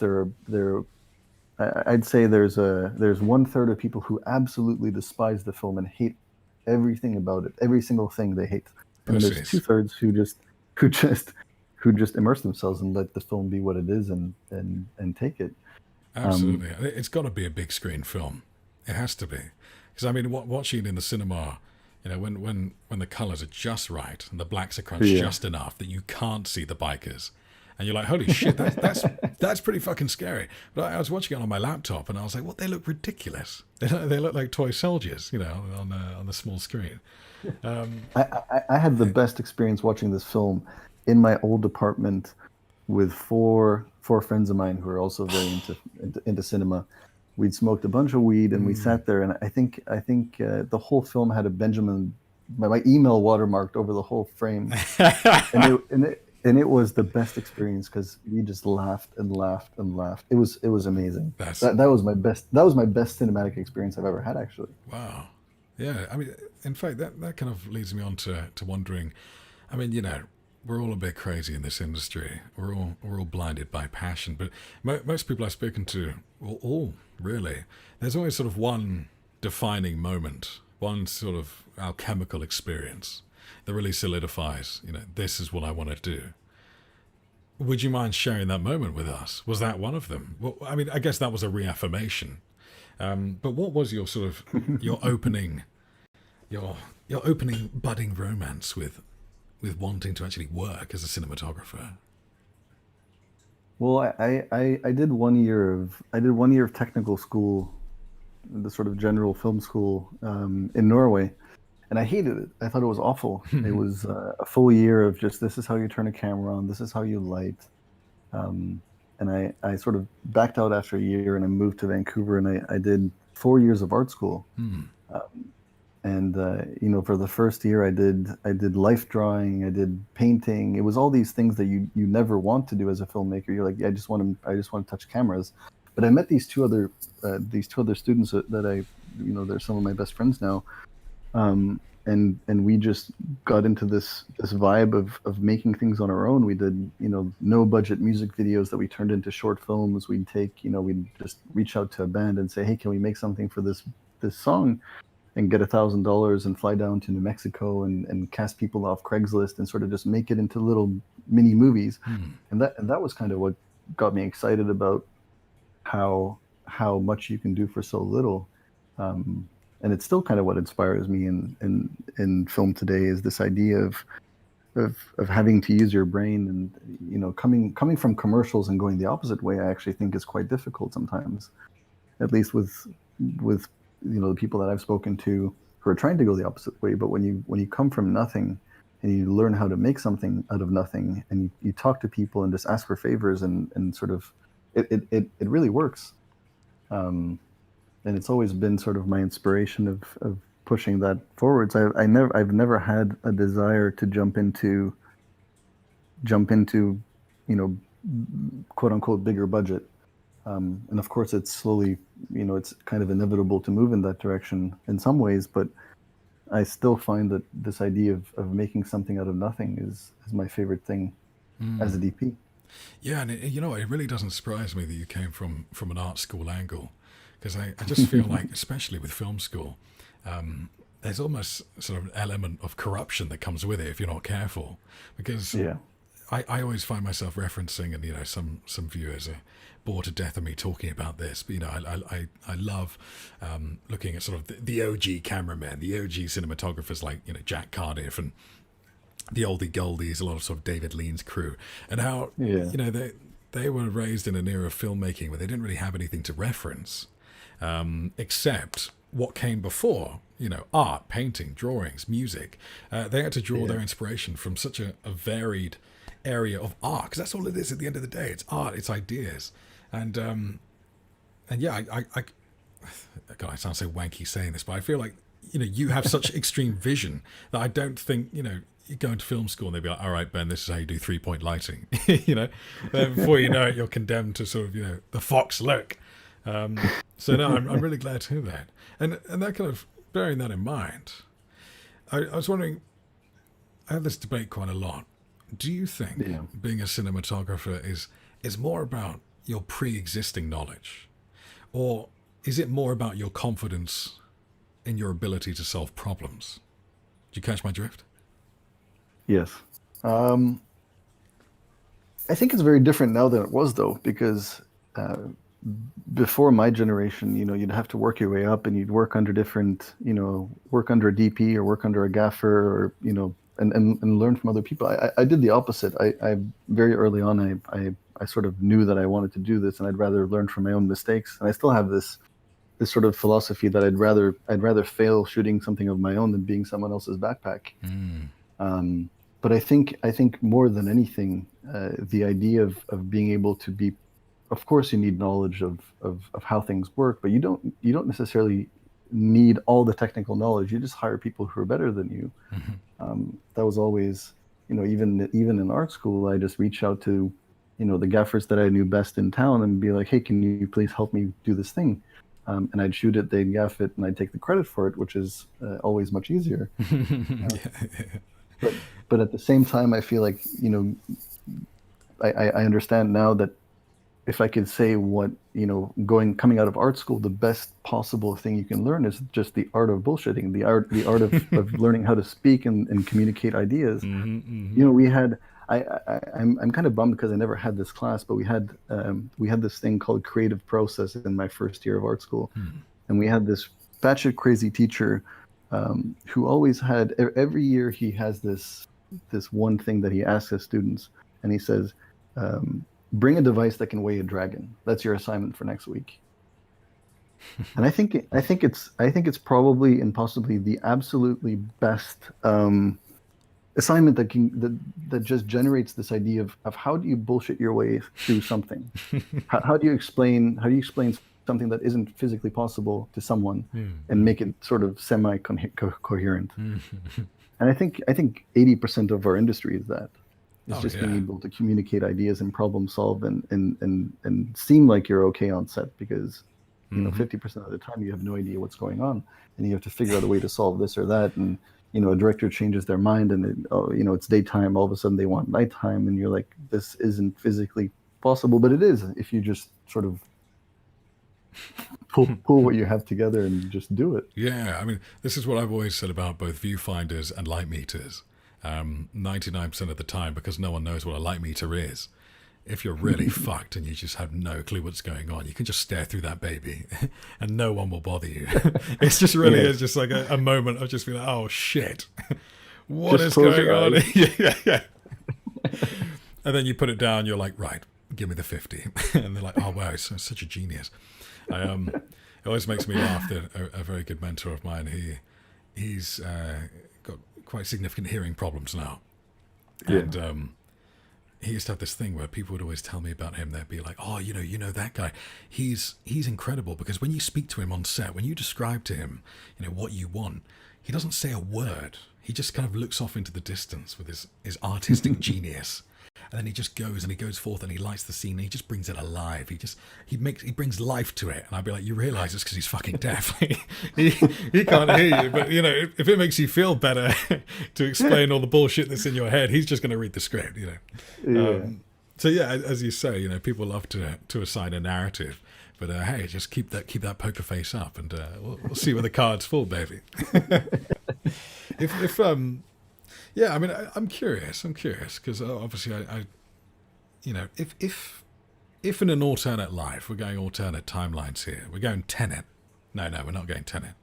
S2: I'd say there's one third of people who absolutely despise the film and hate everything about it, every single thing they hate, and then there's two
S1: Pussies.
S2: thirds who just who just immerse themselves and let the film be what it is, and take it. Um,
S1: Absolutely. It's got to be a big screen film. It has to be. Because, I mean, watching it in the cinema, when the colours are just right and the blacks are crunched
S2: yeah,
S1: just enough that you can't see the bikers. And you're like, holy shit, that's pretty fucking scary. But I was watching it on my laptop and I was like, what? They look ridiculous. They look like toy soldiers, on the small screen.
S2: I had the best experience watching this film in my old apartment with four friends of mine who are also very into cinema. We'd smoked a bunch of weed and we sat there, and I think the whole film had a Benjamin, my email watermarked over the whole frame, and it was the best experience because we just laughed and laughed and laughed. It was amazing.
S1: That's
S2: That was my best cinematic experience I've ever had, actually.
S1: wow. Yeah, I mean, in fact, that kind of leads me on to wondering. I mean, we're all a bit crazy in this industry. We're all blinded by passion. But most people I've spoken to, well, all really, there's always sort of one defining moment, one sort of alchemical experience that really solidifies. This is what I want to do. Would you mind sharing that moment with us? Was that one of them? Well, I mean, I guess that was a reaffirmation. But what was your sort of your opening your opening budding romance with wanting to actually work as a cinematographer?
S2: Well, I did 1 year of technical school, the sort of general film school, in Norway, and I hated it. I thought it was awful. It was a full year of just, this is how you turn a camera on, this is how you light. And I sort of backed out after a year, and I moved to Vancouver, and I did 4 years of art school. And for the first year, I did life drawing, I did painting. It was all these things that you never want to do as a filmmaker. You're like, yeah, I just want to touch cameras. But I met these two other students that they're some of my best friends now. And we just got into this vibe of making things on our own. We did, no budget music videos that we turned into short films. We'd just reach out to a band and say, hey, can we make something for this song, and get $1,000 and fly down to New Mexico and cast people off Craigslist and sort of just make it into little mini movies. And that was kind of what got me excited about how much you can do for so little. And it's still kind of what inspires me in film today, is this idea of having to use your brain. And coming from commercials and going the opposite way, I actually think is quite difficult sometimes, at least with the people that I've spoken to who are trying to go the opposite way. But when you come from nothing and you learn how to make something out of nothing, and you talk to people and just ask for favors, and sort of it really works. And it's always been sort of my inspiration of pushing that forwards. I've never had a desire to jump into quote unquote bigger budget. And of course, it's slowly, it's kind of inevitable to move in that direction in some ways, but I still find that this idea of making something out of nothing is my favorite thing as a DP.
S1: Yeah, and it really doesn't surprise me that you came from an art school angle, because I just feel like, especially with film school, there's almost sort of an element of corruption that comes with it if you're not careful. Because
S2: Yeah.
S1: I always find myself referencing, and some viewers are bored to death of me talking about this, but I love looking at sort of the OG cameramen, the OG cinematographers like Jack Cardiff and the oldie goldies, a lot of sort of David Lean's crew, and how
S2: Yeah.
S1: they were raised in an era of filmmaking where they didn't really have anything to reference except what came before. Art, painting, drawings, music. They had to draw their inspiration from such a varied area of art, because that's all it is at the end of the day. It's art, it's ideas. And yeah, I God, I sound so wanky saying this, but I feel like you have such extreme vision that I don't think you go into film school and they'd be like, all right, Ben, this is how you do 3-point lighting. You know, then before you know it, you're condemned to sort of, you know, the fox look. So no, I'm really glad to hear that. And that kind of, bearing that in mind, I was wondering, I have this debate quite a lot. Do you think
S2: Yeah.
S1: being a cinematographer is more about your pre-existing knowledge, or is it more about your confidence in your ability to solve problems? Do you catch my drift?
S2: Yes. Um, I think it's very different now than it was though, because before my generation, you know, you'd have to work your way up and you'd work under different, you know, work under a DP or work under a gaffer or, you know, and learn from other people. I did the opposite. I very early on, I sort of knew that I wanted to do this and I'd rather learn from my own mistakes. And I still have this sort of philosophy that I'd rather fail shooting something of my own than being someone else's backpack.
S1: Mm.
S2: Um, but I think more than anything, the idea of being able to be, of course, you need knowledge of how things work, but you don't necessarily need all the technical knowledge. You just hire people who are better than you.
S1: Hmm.
S2: That was always, you know, even in art school, I just reach out to, you know, the gaffers that I knew best in town and be like, hey, can you please help me do this thing? And I'd shoot it, they'd gaff it, and I'd take the credit for it, which is always much easier. Uh,
S1: Yeah.
S2: but but at the same time, I feel like, you know, I understand now that if I could say what, you know, coming out of art school, the best possible thing you can learn is just the art of bullshitting, the art of learning how to speak and communicate ideas.
S1: Hmm. Hmm.
S2: You know, we had I'm kind of bummed because I never had this class, but we had this thing called creative process in my first year of art school,
S1: Hmm.
S2: and we had this batshit crazy teacher who always had every year he has this one thing that he asks his students, and he says, "Bring a device that can weigh a dragon. That's your assignment for next week." And I think it's probably and possibly the absolutely best assignment that just generates this idea of how do you bullshit your way through something? How do you explain something that isn't physically possible to someone and
S1: Hmm.
S2: make it sort of semi coherent?
S1: Hmm.
S2: And I think 80% of our industry is that. It's
S1: Oh
S2: just being
S1: yeah.
S2: able to communicate ideas and problem solve and seem like you're okay on set because, you know,
S1: Hmm.
S2: 50% of the time you have no idea what's going on and you have to figure out a way to solve this or that. And, you know, a director changes their mind and you know, it's daytime, all of a sudden they want nighttime and you're like, this isn't physically possible, but it is if you just sort of pull what you have together and just do it.
S1: Yeah, I mean, this is what I've always said about both viewfinders and light meters. 99% of the time, because no one knows what a light meter is, if you're really fucked and you just have no clue what's going on, you can just stare through that baby and no one will bother you. It's just really
S2: Yes.
S1: is just like a moment of just being like, oh shit, what
S2: Just
S1: is
S2: close
S1: going
S2: your
S1: on?
S2: eyes.
S1: Yeah, yeah, yeah. And then you put it down, you're like, right, give me the 50. And they're like, oh wow, he's such a genius. It always makes me laugh that a very good mentor of mine, he's got quite significant hearing problems now.
S2: Yeah.
S1: And he used to have this thing where people would always tell me about him. They'd be like, "Oh, you know that guy. He's incredible because when you speak to him on set, when you describe to him, you know what you want, he doesn't say a word. He just kind of looks off into the distance with his artistic genius, and then he just goes and he goes forth and he lights the scene and he just brings it alive. He brings life to it. And I'd be like, you realise it's because he's fucking deaf. he can't hear you, but you know if it makes you feel better to explain all the bullshit that's in your head, he's just going to read the script. You know.
S2: Yeah.
S1: So yeah, as you say, you know, people love to assign a narrative, but hey, just keep that poker face up, and we'll see where the cards fall, baby. if yeah, I mean, I'm curious because obviously I you know if in an alternate life we're going alternate timelines here, we're going Tenet. No, we're not going Tenet.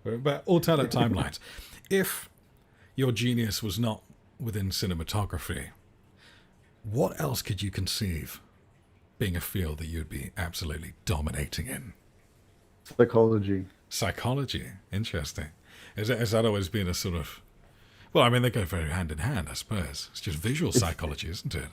S1: But alternate timelines. If your genius was not within cinematography, what else could you conceive being a field that you'd be absolutely dominating in?
S2: Psychology.
S1: Psychology. Interesting. Has that always been a sort of... Well, I mean, they go very hand in hand, I suppose. It's just visual
S2: It's
S1: psychology, isn't it?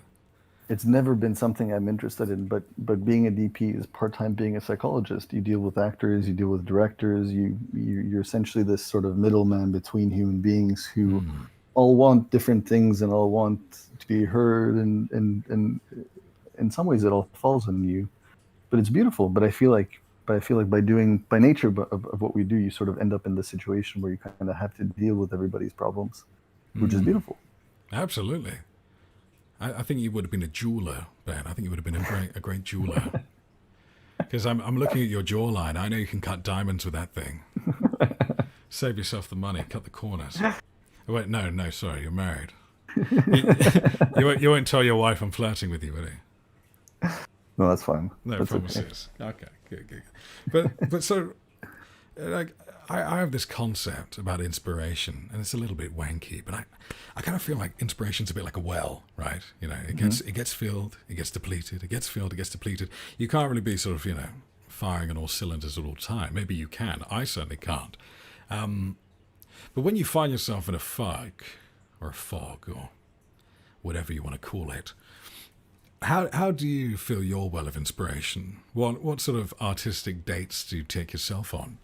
S2: it's never been something I'm interested in, but being a DP is part-time being a psychologist. You deal with actors, you deal with directors, you're essentially this sort of middleman between human beings who
S1: Hmm.
S2: all want different things and all want to be heard, and in some ways it all falls on you, but it's beautiful. But I feel like by nature of what we do, you sort of end up in the situation where you kind of have to deal with everybody's problems, which is beautiful.
S1: Absolutely. I think you would have been a jeweler, Ben. I think you would have been a great jeweler. Because I'm looking at your jawline. I know you can cut diamonds with that thing. Save yourself the money. Cut the corners. Oh, wait, no, sorry. You're married. You won't tell your wife I'm flirting with you, will you?
S2: No, that's fine.
S1: No
S2: That's
S1: promises. Okay, good. But so, like, I have this concept about inspiration, and it's a little bit wanky, but I kind of feel like inspiration's a bit like a well, right? You know, it gets filled, it gets depleted, it gets filled, it gets depleted. You can't really be sort of, firing on all cylinders at all time. Maybe you can. I certainly can't. But when you find yourself in a fog, or whatever you want to call it, how do you fill your well of inspiration? What sort of artistic dates do you take yourself on?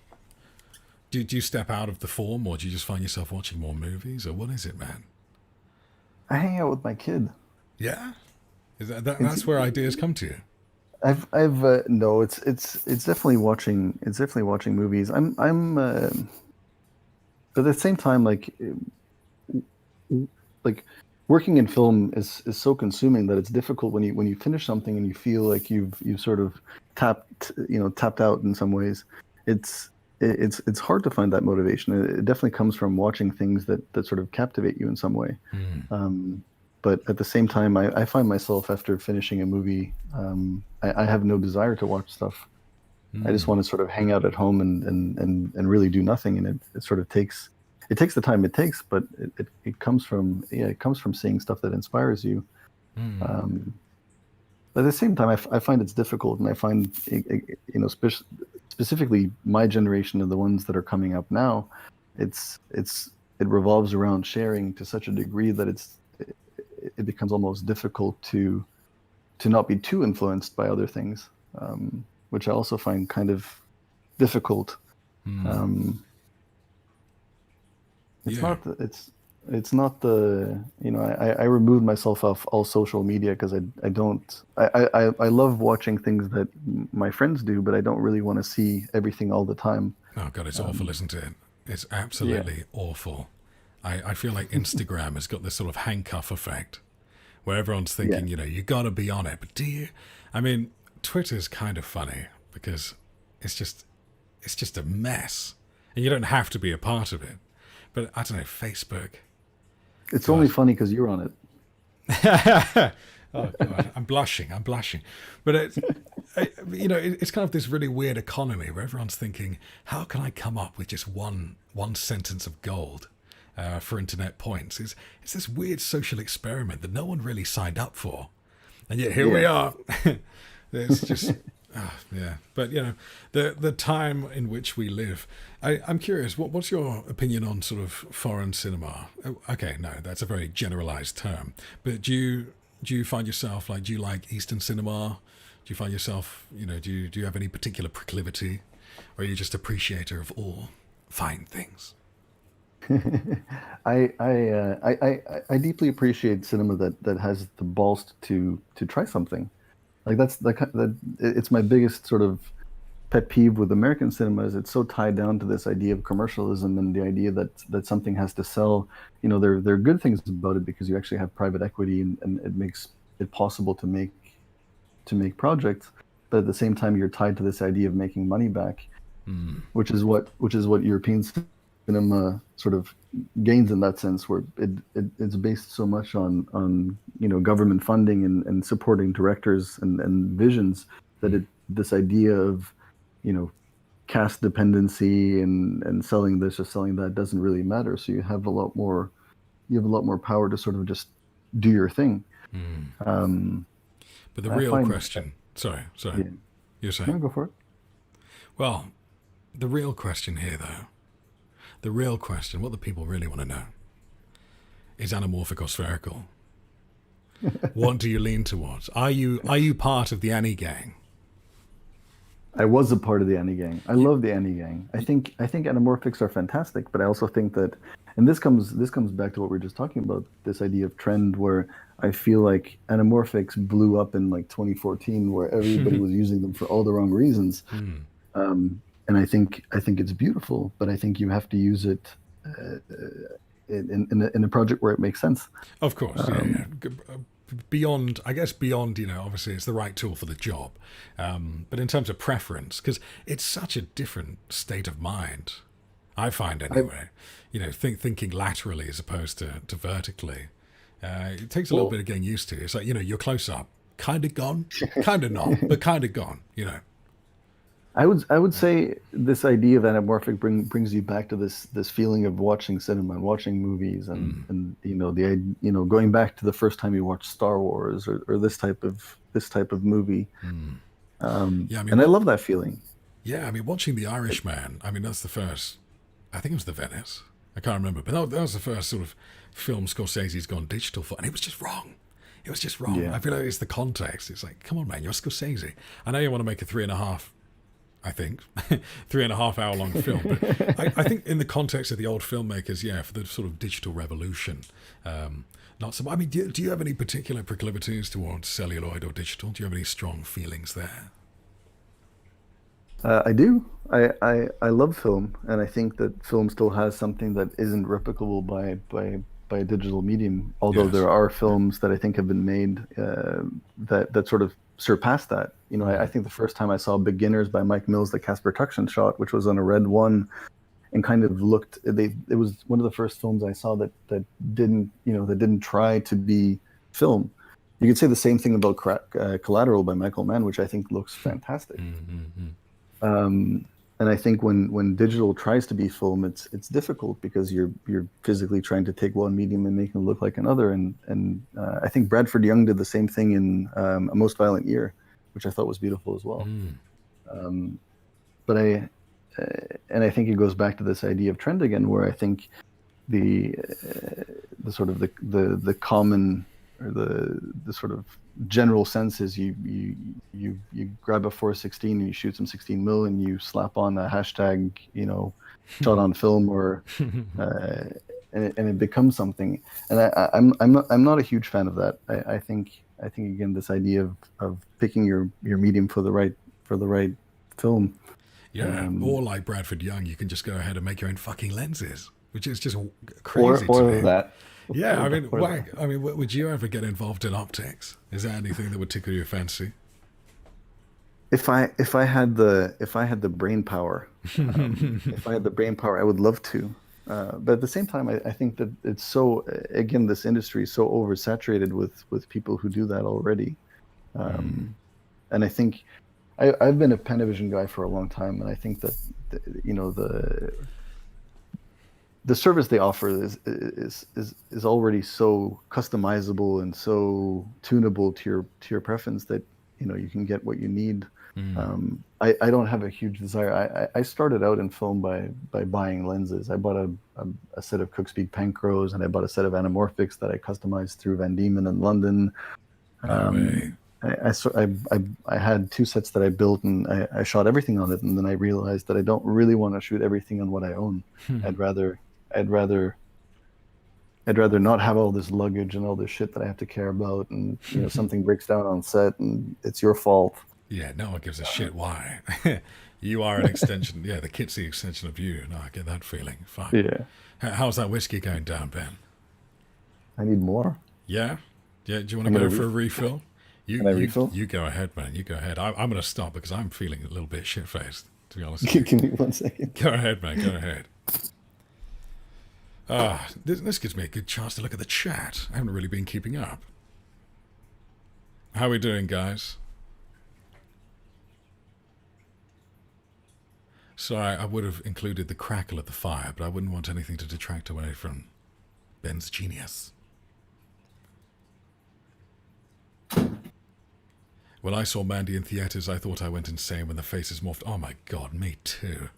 S1: Do you step out of the form, or do you just find yourself watching more movies, or what is it, man?
S2: I hang out with my kid.
S1: Yeah, that's where ideas come to you.
S2: I've no, it's definitely watching. It's definitely watching movies. But at the same time, like working in film is so consuming that it's difficult when you finish something and you feel like you've sort of tapped out in some ways. It's hard to find that motivation. It definitely comes from watching things that sort of captivate you in some way. But at the same time, I find myself after finishing a movie, I have no desire to watch stuff. I just want to sort of hang out at home and really do nothing. And it sort of takes the time it takes, but it comes from seeing stuff that inspires you. But at the same time, I find it's difficult, and I find specifically my generation and the ones that are coming up now, it revolves around sharing to such a degree that it becomes almost difficult to not be too influenced by other things, which I also find kind of difficult. It's not the I removed myself off all social media because I love watching things that my friends do, but I don't really want to see everything all the time.
S1: Oh God, it's awful, isn't it? It's absolutely awful. I feel like Instagram has got this sort of handcuff effect where everyone's thinking, you got to be on it. But do you? I mean, Twitter's kind of funny because it's just a mess. And you don't have to be a part of it. But I don't know, Facebook.
S2: It's only funny because you're on
S1: it. Oh God, I'm blushing. But it's kind of this really weird economy where everyone's thinking, how can I come up with just one sentence of gold for internet points? It's this weird social experiment that no one really signed up for, and yet here we are. It's just. But the time in which we live, I'm curious. What's your opinion on sort of foreign cinema? Okay, no, that's a very generalized term. But do you find yourself do you like Eastern cinema? Do you find yourself, do you have any particular proclivity, or are you just appreciator of all fine things?
S2: I deeply appreciate cinema that has the balls to try something. Like that it's my biggest sort of pet peeve with American cinema is it's so tied down to this idea of commercialism and the idea that something has to sell. There are good things about it because you actually have private equity and it makes it possible to make projects, but at the same time you're tied to this idea of making money back, which is what European cinema sort of gains in that sense, where it's based so much on government funding and supporting directors and visions that this idea of caste dependency and selling this or selling that doesn't really matter. So you have a lot more power to sort of just do your thing.
S1: But the real question, sorry, yeah. You're saying?
S2: No, go for it.
S1: Well, the real question here, though, what the people really want to know, is anamorphic or spherical? What do you lean towards? Are you part of the Annie gang?
S2: I was a part of the Annie gang. I love the Annie gang. I think anamorphics are fantastic, but I also think that, and this comes back to what we were just talking about, this idea of trend, where I feel like anamorphics blew up in like 2014, where everybody was using them for all the wrong reasons.
S1: Hmm.
S2: And I think it's beautiful, but I think you have to use it in a project where it makes sense.
S1: Of course, yeah, yeah.
S2: Um,
S1: Beyond, I guess, beyond, obviously it's the right tool for the job. But in terms of preference, because it's such a different state of mind, I find
S2: I
S1: anyway, thinking laterally as opposed to vertically. It takes a little
S2: well,
S1: bit of getting used to. It's like, you're close up, kind of gone, kind of not, but kind of gone.
S2: I would say this idea of anamorphic brings you back to this feeling of watching cinema and watching movies, and
S1: Mm,
S2: going back to the first time you watched Star Wars, or this type of movie.
S1: mm. Yeah,
S2: And I love that feeling.
S1: yeah, I mean, watching The Irishman, I mean, that's the first, I think it was the Venice. I can't remember, but that was the first sort of film Scorsese's gone digital for, and it was just wrong. It was just wrong.
S2: Yeah.
S1: I feel like it's the context. It's like, come on, man, you're Scorsese. I know you want to make a 3.5, I think, 3.5 hour long film, but I think in the context of the old filmmakers, yeah, for the sort of digital revolution, not so. I mean, do you have any particular proclivities towards celluloid or digital? Do you have any strong feelings there?
S2: I do. I love film, and I think that film still has something that isn't replicable by a digital medium. Although
S1: Yes.
S2: there are films that I think have been made that sort of surpass that. I
S1: Mm.
S2: think the first time I saw Beginners by Mike Mills, the Casper Tuction shot, which was on a Red One, and kind of looked. It was one of the first films I saw that didn't try to be film. You could say the same thing about Collateral by Michael Mann, which I think looks fantastic.
S1: Mm.
S2: Um, and I think when digital tries to be film, it's difficult because you're physically trying to take one medium and make it look like another. And I think Bradford Young did the same thing in A Most Violent Year, which I thought was beautiful as well.
S1: Mm.
S2: Um, but I think it goes back to this idea of trend again, where I think the sort of the common, or the sort of general sense is you grab a 416 and you shoot some 16 mil and you slap on a hashtag, shot on film, or uh, and it becomes something. And I'm not a huge fan of that. I think again, this idea of picking your medium for the right film.
S1: Yeah,
S2: um,
S1: or like Bradford Young, you can just go ahead and make your own fucking lenses, which is just
S2: or
S1: crazy to
S2: or
S1: me.
S2: that
S1: Yeah, I mean,
S2: or that.
S1: would you ever get involved in optics? Is there anything that would tickle your fancy?
S2: If I had the brain power, I would love to. But at the same time, I think that it's so, again, this industry is so oversaturated with people who do that already.
S1: Mm.
S2: Um, and I think I've been a Panavision guy for a long time, and I think that the service they offer is already so customizable and so tunable to your preference, that you can get what you need.
S1: Mm.
S2: I don't have a huge desire. I started out in film by buying lenses. I bought a set of Cookspeed Pancros, and I bought a set of anamorphics that I customized through Van Diemen in London.
S1: No way.
S2: I had two sets that I built, and I shot everything on it. And then I realized that I don't really want to shoot everything on what I own. I'd rather I'd rather I'd rather not have all this luggage and all this shit that I have to care about, and something breaks down on set and it's your fault.
S1: Yeah, no one gives a shit why. You are an extension. Yeah, the kit's the extension of you. No, I get that feeling. Fuck.
S2: Yeah,
S1: How's that whiskey going down, Ben?
S2: I need more.
S1: Yeah? Yeah, do you want
S2: I'm
S1: to
S2: gonna
S1: go for a refill?
S2: can I refill?
S1: You go ahead, man. You go ahead. I'm going to stop because I'm feeling a little bit shit faced, to be honest with you.
S2: Give me 1 second.
S1: Go ahead, man. Go ahead. This gives me a good chance to look at the chat. I haven't really been keeping up. How are we doing, guys? Sorry, I would have included the crackle of the fire, but I wouldn't want anything to detract away from Ben's genius. When I saw Mandy in theatres, I thought I went insane when the faces morphed. Oh my god, me too.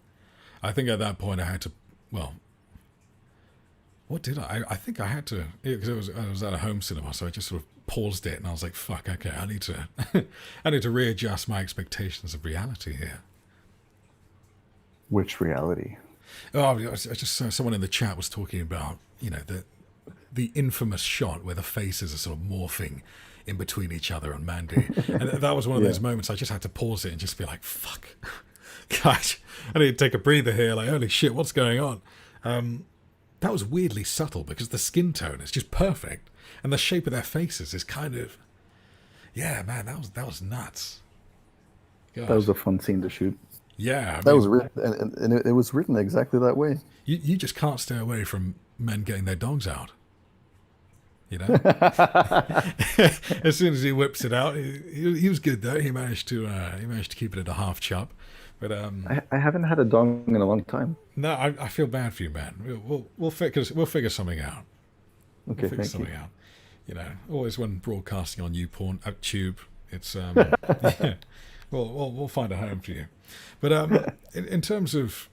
S1: I think at that point I had to, well, What did I think I had to, because I was at a home cinema, so I just sort of paused it and I was like, fuck, okay, I need to I need to readjust my expectations of reality here.
S2: Which reality?
S1: Oh, I just saw someone in the chat was talking about, the infamous shot where the faces are sort of morphing in between each other on Mandy. And that was one of
S2: Yeah.
S1: those moments I just had to pause it and just be like, fuck, gosh, I need to take a breather here. Like, holy shit, what's going on? That was weirdly subtle because the skin tone is just perfect. And the shape of their faces is kind of, yeah, man, that was nuts.
S2: That
S1: God.
S2: was a fun scene to shoot.
S1: Yeah, I
S2: That was
S1: mean,
S2: written, and it was written exactly that way.
S1: you just can't stay away from men getting their dogs out. You know, as soon as he whips it out, he was good though. He managed to keep it at a half chop. But
S2: I haven't had a dong in a long time.
S1: no, I feel bad for you, man. We'll figure something out. We'll
S2: Okay,
S1: figure
S2: thank you.
S1: something out. Always when broadcasting on YouPorn, Tube, it's yeah, we'll find a home for you. But in terms of,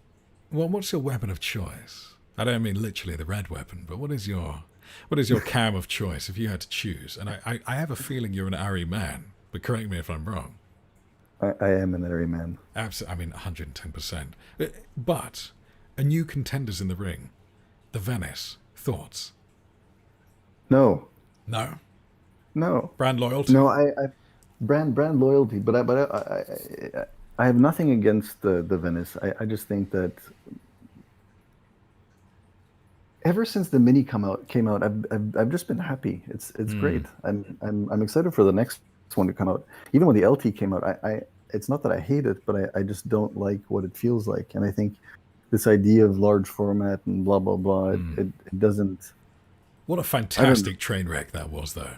S1: well, what's your weapon of choice? I don't mean literally the red weapon, but what is your cam of choice if you had to choose? And I have a feeling you're an Ari man, but correct me if I'm wrong.
S2: I am an airy man.
S1: Absolutely, I mean 110%. But a new contenders in the ring, the Venice. Thoughts?
S2: No,
S1: No.
S2: no,
S1: Brand loyalty?
S2: no. I brand loyalty, I have nothing against the Venice. I just think that ever since the mini came out, I've just been happy. It's great. I'm excited for the next one to come out. Even when the LT came out, I it's not that I hate it, but I just don't like what it feels like. And I think this idea of large format and blah blah blah, it doesn't.
S1: What a
S2: I don't.
S1: fantastic train wreck that was, though.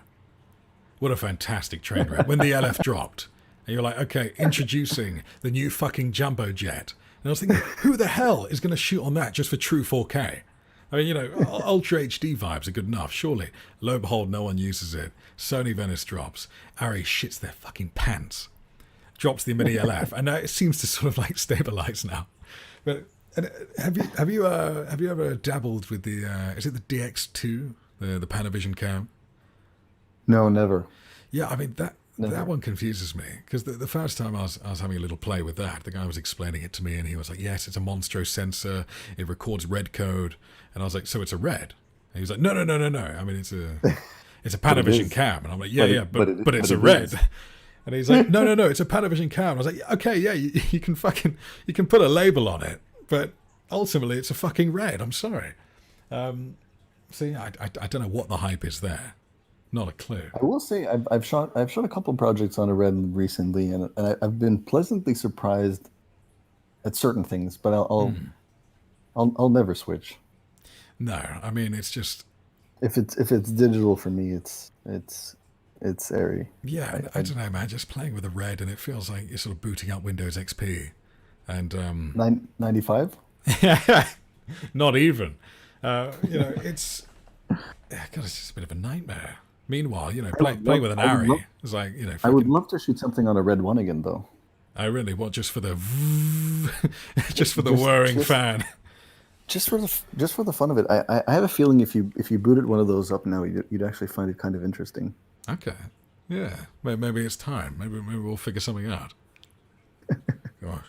S1: What a fantastic train wreck. When the LF dropped, and you're like, okay, introducing the new fucking jumbo jet. And I was thinking, who the hell is going to shoot on that just for true 4K? I mean, Ultra HD vibes are good enough, surely. Loeb hold, no one uses it. Sony Venice drops. Ari shits their fucking pants. Drops the mini LF, and it seems to sort of like stabilize now. But and have you ever dabbled with the is it the DX2, the Panavision cam?
S2: No, never,
S1: Yeah, I mean that
S2: never.
S1: one confuses me because the first time I was having a little play with that, the guy was explaining it to me, and he was like, "Yes, it's a Monstro sensor. It records red code," and I was like, "So it's a red?" And he was like, "No, no, no, no, no. I mean, it's a
S2: But it
S1: Panavision
S2: is.
S1: cam," and I'm like, "Yeah, yeah, but it's
S2: But
S1: a
S2: it
S1: red."
S2: is.
S1: And he's like, "No, no, no, it's a Panavision cam." I was like, "Okay, yeah, you can put a label on it, but ultimately it's a fucking red. I'm sorry." See, I don't know what the hype is there. Not a clue.
S2: I will say I've shot a couple projects on a red recently, and I've been pleasantly surprised at certain things, but I'll never switch.
S1: No, I mean it's just
S2: If it's digital for me, it's airy.
S1: yeah. I don't know, man. Just playing with a red, and it feels like you're sort of booting up Windows XP, and
S2: 95.
S1: not even. It's God, it's just a bit of a nightmare. Meanwhile, playing with an
S2: I would love
S1: Arri is like
S2: I would
S1: freaking.
S2: love to shoot something on a red one again though.
S1: I really want just for the just for the
S2: Just
S1: whirring
S2: just
S1: fan.
S2: just for the fun of it. I have a feeling if you booted one of those up now, you'd actually find it kind of interesting.
S1: Okay, yeah, maybe it's time. Maybe we'll figure something out. Gosh,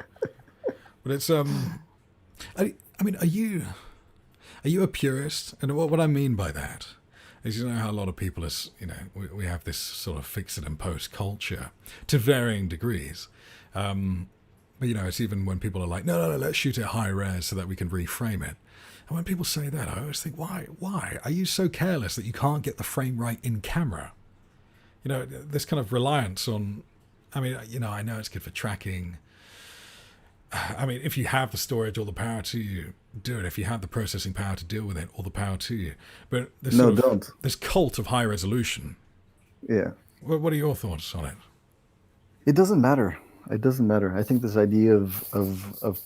S1: but it's I mean, are you a purist? And what I mean by that is, how a lot of people is, we have this sort of fix it and post culture to varying degrees. But it's even when people are like, no, no, no, let's shoot it high res so that we can reframe it. And when people say that, I always think, why are you so careless that you can't get the frame right in camera? This kind of reliance on, I mean, I know it's good for tracking. I mean, if you have the storage, all the power to you, do it. If you have the processing power to deal with it, all the power to you. But
S2: No, don't.
S1: this cult of high resolution.
S2: Yeah.
S1: What are your thoughts on it?
S2: It doesn't matter. It doesn't matter. I think this idea of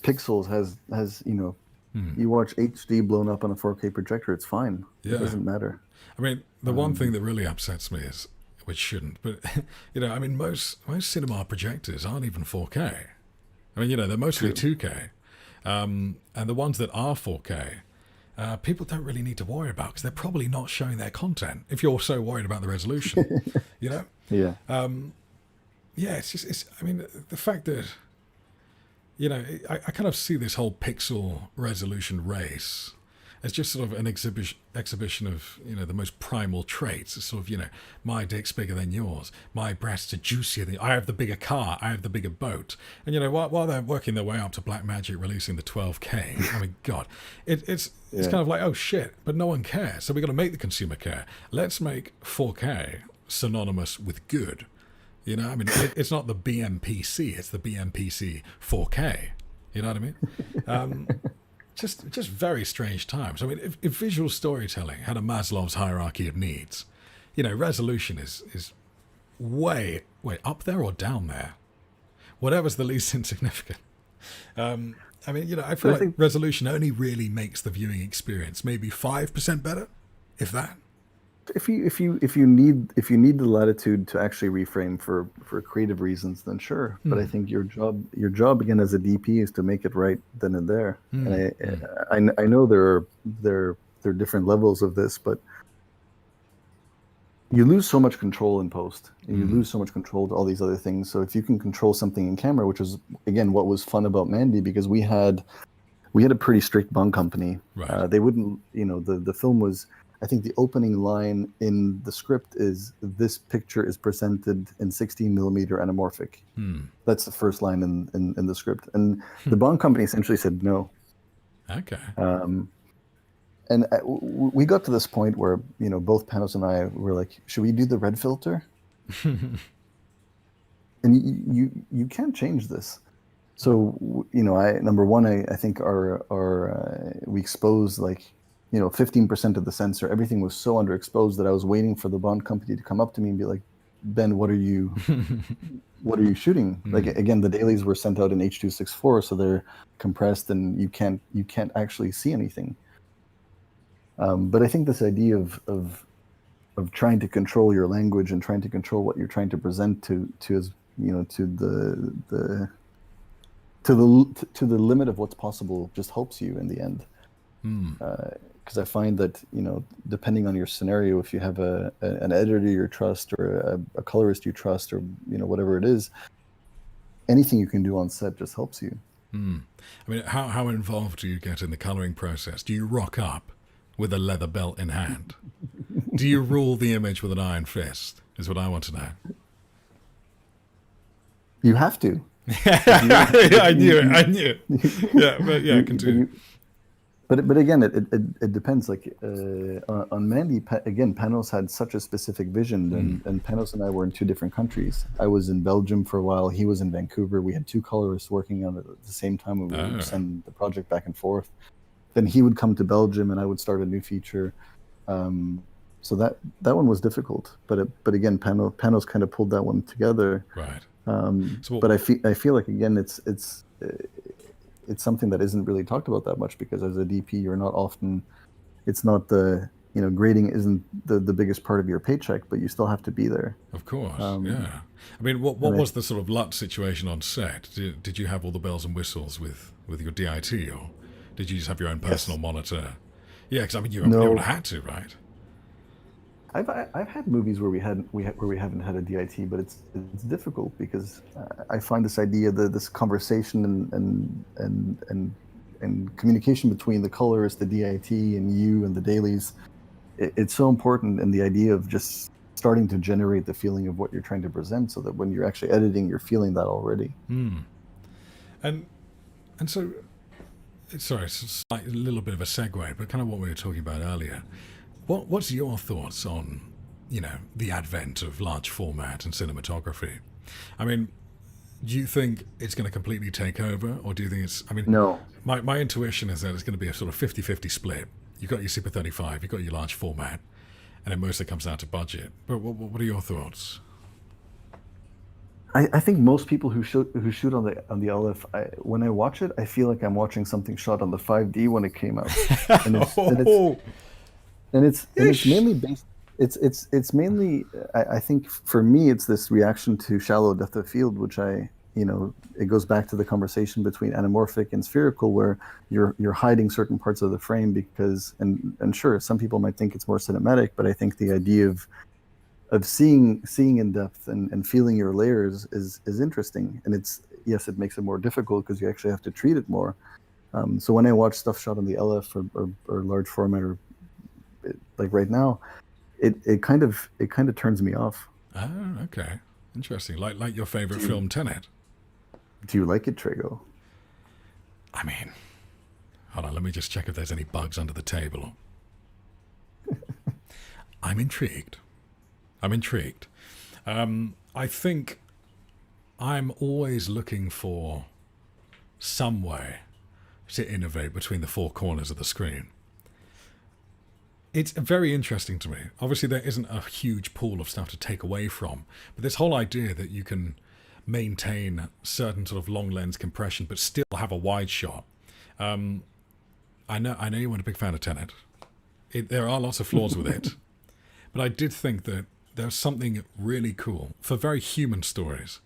S2: pixels has you watch HD blown up on a 4K projector, it's fine.
S1: Yeah.
S2: It doesn't matter.
S1: I mean, the one thing that really upsets me is, which shouldn't, but I mean, most cinema projectors aren't even 4K. I mean, they're mostly
S2: True.
S1: 2K, and the ones that are 4K, people don't really need to worry about because they're probably not showing their content if you're so worried about the resolution, you know?
S2: Yeah.
S1: Yeah, it's just, I mean, the fact that, I kind of see this whole pixel resolution race as just sort of an exhibition of, the most primal traits. It's sort of, my dick's bigger than yours. My breasts are juicier than I have the bigger car. I have the bigger boat. And, while they're working their way up to Blackmagic releasing the 12K, I mean, God, it's
S2: Yeah.
S1: kind of like, oh, shit, but no one cares. So we got to make the consumer care. Let's make 4K synonymous with good. I mean, it's not the BMPC, it's the BMPC 4K. You know what I mean? Just very strange times. I mean, if visual storytelling had a Maslow's hierarchy of needs, resolution is way up there or down there, whatever's the least insignificant. I mean, I feel
S2: But I
S1: like
S2: think
S1: resolution only really makes the viewing experience maybe 5% better, if that.
S2: if you need the latitude to actually reframe for creative reasons, then sure. But I think your job again as a DP is to make it right then and there. And I know there are different levels of this, but you lose so much control in post, and you lose so much control to all these other things. So if you can control something in camera, which is again what was fun about Mandy, because we had a pretty strict bond company.
S1: Right.
S2: They wouldn't, the film was. I think the opening line in the script is, "This picture is presented in 16 millimeter anamorphic." That's the first line in the script, and the bond company essentially said no.
S1: Okay.
S2: And we got to this point where both Panos and I were like, "Should we do the red filter?" And you can't change this. So I number one, I think our we exposed like 15% of the sensor. Everything was so underexposed that I was waiting for the bond company to come up to me and be like, "Ben, what are you shooting?" Like again, the dailies were sent out in H.264, so they're compressed and you can't actually see anything. But I think this idea of trying to control your language and trying to control what you're trying to present to as to the limit of what's possible just helps you in the end. Because I find that depending on your scenario, if you have an editor you trust or a colorist you trust or whatever it is, anything you can do on set just helps you.
S1: I mean, how involved do you get in the coloring process? Do you rock up with a leather belt in hand? Do you rule the image with an iron fist? Is what I want to know.
S2: You have to.
S1: I knew it. Yeah, but yeah, continue.
S2: But again, it depends. Like on Mandy, again, Panos had such a specific vision, and Panos and I were in two different countries. I was in Belgium for a while. He was in Vancouver. We had two colorists working on it at the same time, and we would send the project back and forth. Then he would come to Belgium, and I would start a new feature. So that one was difficult. But Panos kind of pulled that one together.
S1: Right.
S2: But I feel like again, it's something that isn't really talked about that much, because as a DP, you're not often. It's not the grading isn't the biggest part of your paycheck, but you still have to be there.
S1: Of course, yeah. I mean, what was the sort of LUT situation on set? Did you have all the bells and whistles with your DIT, or did you just have your own personal monitor? Yeah, because I mean, you would have had to, right?
S2: I've had movies where we haven't had a DIT, but it's difficult because I find this idea that this conversation and communication between the colorist, the DIT, and you and the dailies, it's so important. And the idea of just starting to generate the feeling of what you're trying to present, so that when you're actually editing, you're feeling that already.
S1: And so, sorry, it's a little bit of a segue, but kind of what we were talking about earlier. What's your thoughts on, the advent of large format and cinematography? I mean, do you think it's going to completely take over, or do you think it's... I mean,
S2: no.
S1: My intuition is that it's going to be a sort of 50-50 split. You've got your Super 35, you've got your large format, and it mostly comes down to budget. But what are your thoughts?
S2: I think most people who shoot on the LF, when I watch it, I feel like I'm watching something shot on the 5D when it came out. And it's mainly based. It's mainly. I think for me, it's this reaction to Shallow Depth of Field, which I it goes back to the conversation between anamorphic and spherical, where you're hiding certain parts of the frame because, and sure, some people might think it's more cinematic, but I think the idea of seeing in depth and feeling your layers is interesting. And yes, it makes it more difficult because you actually have to treat it more. So when I watch stuff shot on the LF or large format, or like right now, it kind of turns me off.
S1: Oh, okay. Interesting. Like your favorite
S2: Do you
S1: film, Tenet.
S2: do you like it, Trago?
S1: I mean, hold on, let me just check if there's any bugs under the table. I'm intrigued. I'm intrigued. I think I'm always looking for some way to innovate between the four corners of the screen. It's very interesting to me. Obviously, there isn't a huge pool of stuff to take away from, but this whole idea that you can maintain certain sort of long lens compression but still have a wide shot. I know you weren't a big fan of Tenet. There are lots of flaws with it, but I did think that there's something really cool for very human stories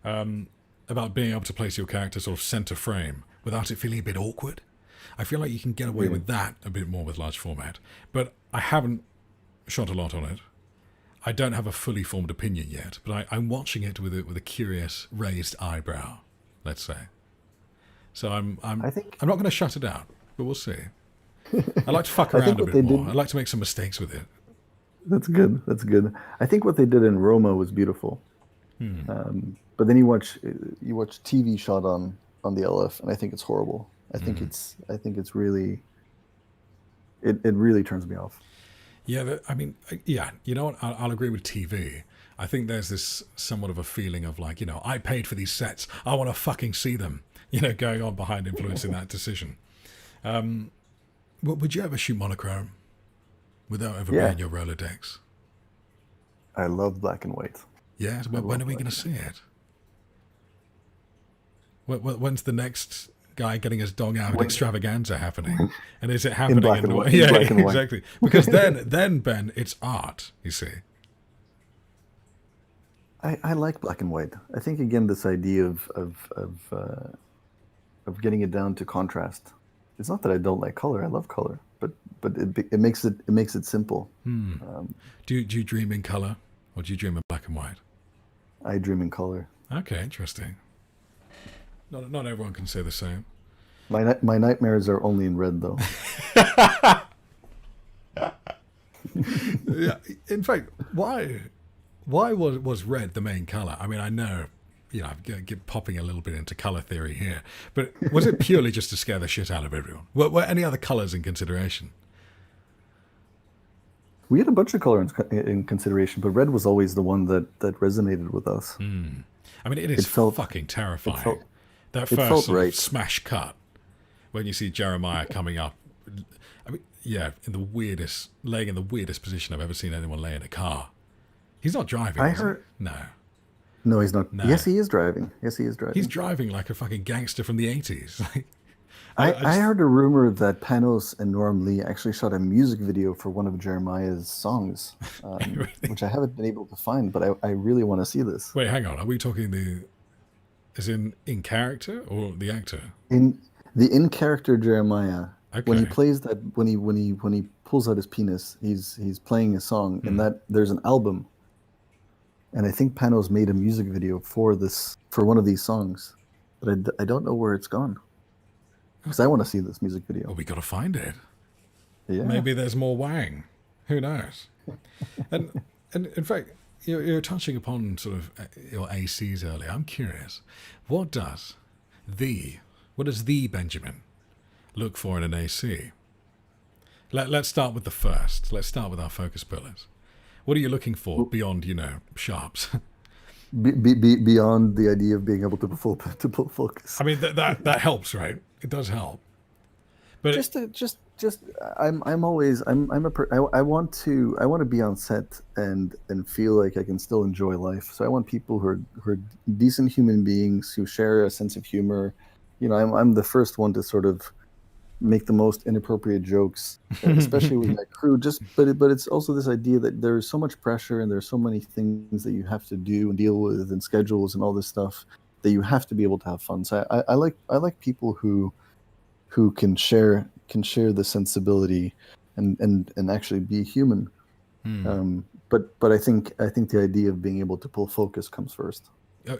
S1: about being able to place your character sort of center frame without it feeling a bit awkward. I feel like you can get away with that a bit more with large format, but I haven't shot a lot on it. I don't have a fully formed opinion yet, but I'm watching it with a curious raised eyebrow, let's say. So I'm
S2: I think
S1: not going to shut it out, but we'll see. I like to fuck
S2: I think
S1: around a
S2: what
S1: bit
S2: they
S1: more.
S2: did.
S1: I like to make some mistakes with it.
S2: That's good. That's good. I think what they did in Roma was beautiful.
S1: Hmm.
S2: But then you watch TV shot on the LF, and I think it's horrible. I think it's really it really turns me off.
S1: Yeah, I mean, yeah, you know what? I'll agree with TV. I think there's this somewhat of a feeling of like, I paid for these sets. I want to fucking see them, going on behind influencing that decision. Would you ever shoot monochrome without ever
S2: Yeah,
S1: being your Rolodex?
S2: I love black and white.
S1: Yes.
S2: I
S1: When
S2: love
S1: are we
S2: black
S1: going to
S2: and
S1: see it? When's the next guy getting his dong out
S2: white.
S1: extravaganza happening? And is it
S2: In
S1: happening
S2: black
S1: in
S2: and
S1: the
S2: white. In
S1: yeah,
S2: black and white.
S1: exactly. Because then Ben, it's art, you see.
S2: I like black and white. I think again this idea of getting it down to contrast. It's not that I don't like color. I love color, but it makes it simple. Um,
S1: Do you dream in color or do you dream in black and white?
S2: I dream in color.
S1: Okay, interesting. Not everyone can say the same.
S2: My nightmares are only in red though.
S1: Yeah. In fact, why was red the main color? I mean, I know, I'm popping a little bit into color theory here, but was it purely just to scare the shit out of everyone? Were any other colors in consideration?
S2: We had a bunch of color in consideration, but red was always the one that resonated with us.
S1: I mean, it is
S2: It felt
S1: fucking
S2: it
S1: terrifying.
S2: felt
S1: That
S2: it
S1: first
S2: felt
S1: sort of
S2: right.
S1: smash cut when you see Jeremiah coming up. I mean, yeah, laying in the weirdest position I've ever seen anyone lay in a car. He's not driving,
S2: I
S1: is he?
S2: heard
S1: No,
S2: No, he's not.
S1: no.
S2: Yes, he is driving. Yes, he is
S1: He's
S2: driving.
S1: driving like a fucking gangster from the 80s. I
S2: I
S1: just,
S2: heard a rumor that Panos and Norm Lee actually shot a music video for one of Jeremiah's songs,
S1: really.
S2: which I haven't been able to find, but I really want to see this.
S1: Wait, hang on. Are we talking as in character or the actor?
S2: In in character Jeremiah, when he
S1: Okay.
S2: plays that, when he pulls out his penis, he's playing a song, and that there's an album, and I think Panos made a music video for one of these songs, but I don't know where it's gone because I want to see this music
S1: Well,
S2: video.
S1: we got to find it.
S2: Yeah.
S1: Maybe there's more Wang. Who knows? And in fact, you're touching upon sort of your ACs earlier. I'm curious. What does the Benjamin look for in an AC? Let's start with the first. Let's start with our focus pillars. What are you looking for beyond, sharps?
S2: Beyond the idea of being able to pull focus.
S1: I mean, that helps, right? It does help. But
S2: Just I'm always I want to be on set and feel like I can still enjoy life. So I want people who are decent human beings who share a sense of humor. I'm the first one to sort of make the most inappropriate jokes, especially with my crew. But it's also this idea that there's so much pressure and there's so many things that you have to do and deal with and schedules and all this stuff. that you have to be able to have fun. So I like people who can share the sensibility and actually be human. But I think the idea of being able to pull focus comes first.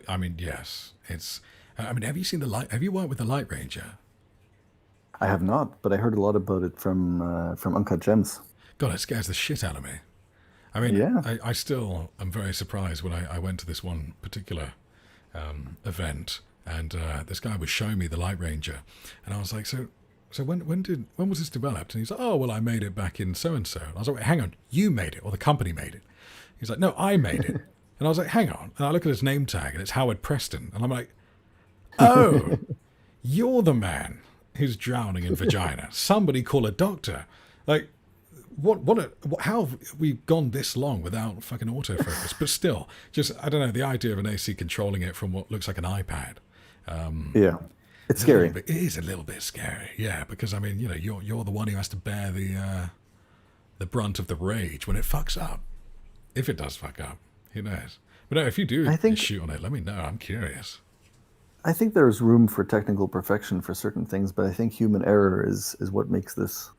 S1: I mean, yes, it's. I mean, have you seen the light? Have you worked with the Light Ranger?
S2: I have not, but I heard a lot about it from Uncut Gems.
S1: God, it scares the shit out of me. I mean,
S2: Yeah.
S1: I still am very surprised when I went to this one particular event, and this guy was showing me the Light Ranger, and I was like, so when was this developed? And he's like, oh well, I made it back in so and so. And I was like, wait, hang on, you made it or the company made it? He's like, no, I made it. And I was like, hang on. And I look at his name tag, and it's Howard Preston, and I'm like, oh, you're the man who's drowning in vagina. Somebody call a doctor. Like, how have we gone this long without fucking autofocus? But still, just, I don't know, the idea of an AC controlling it from what looks like an iPad.
S2: Yeah. It's scary.
S1: It is a little bit scary, yeah, because I mean, you're the one who has to bear the brunt of the rage when it fucks up. If it does fuck up, who knows? But no, if you do
S2: I think
S1: shoot on it, let me know. I'm curious.
S2: I think there's room for technical perfection for certain things, but I think human error is what makes this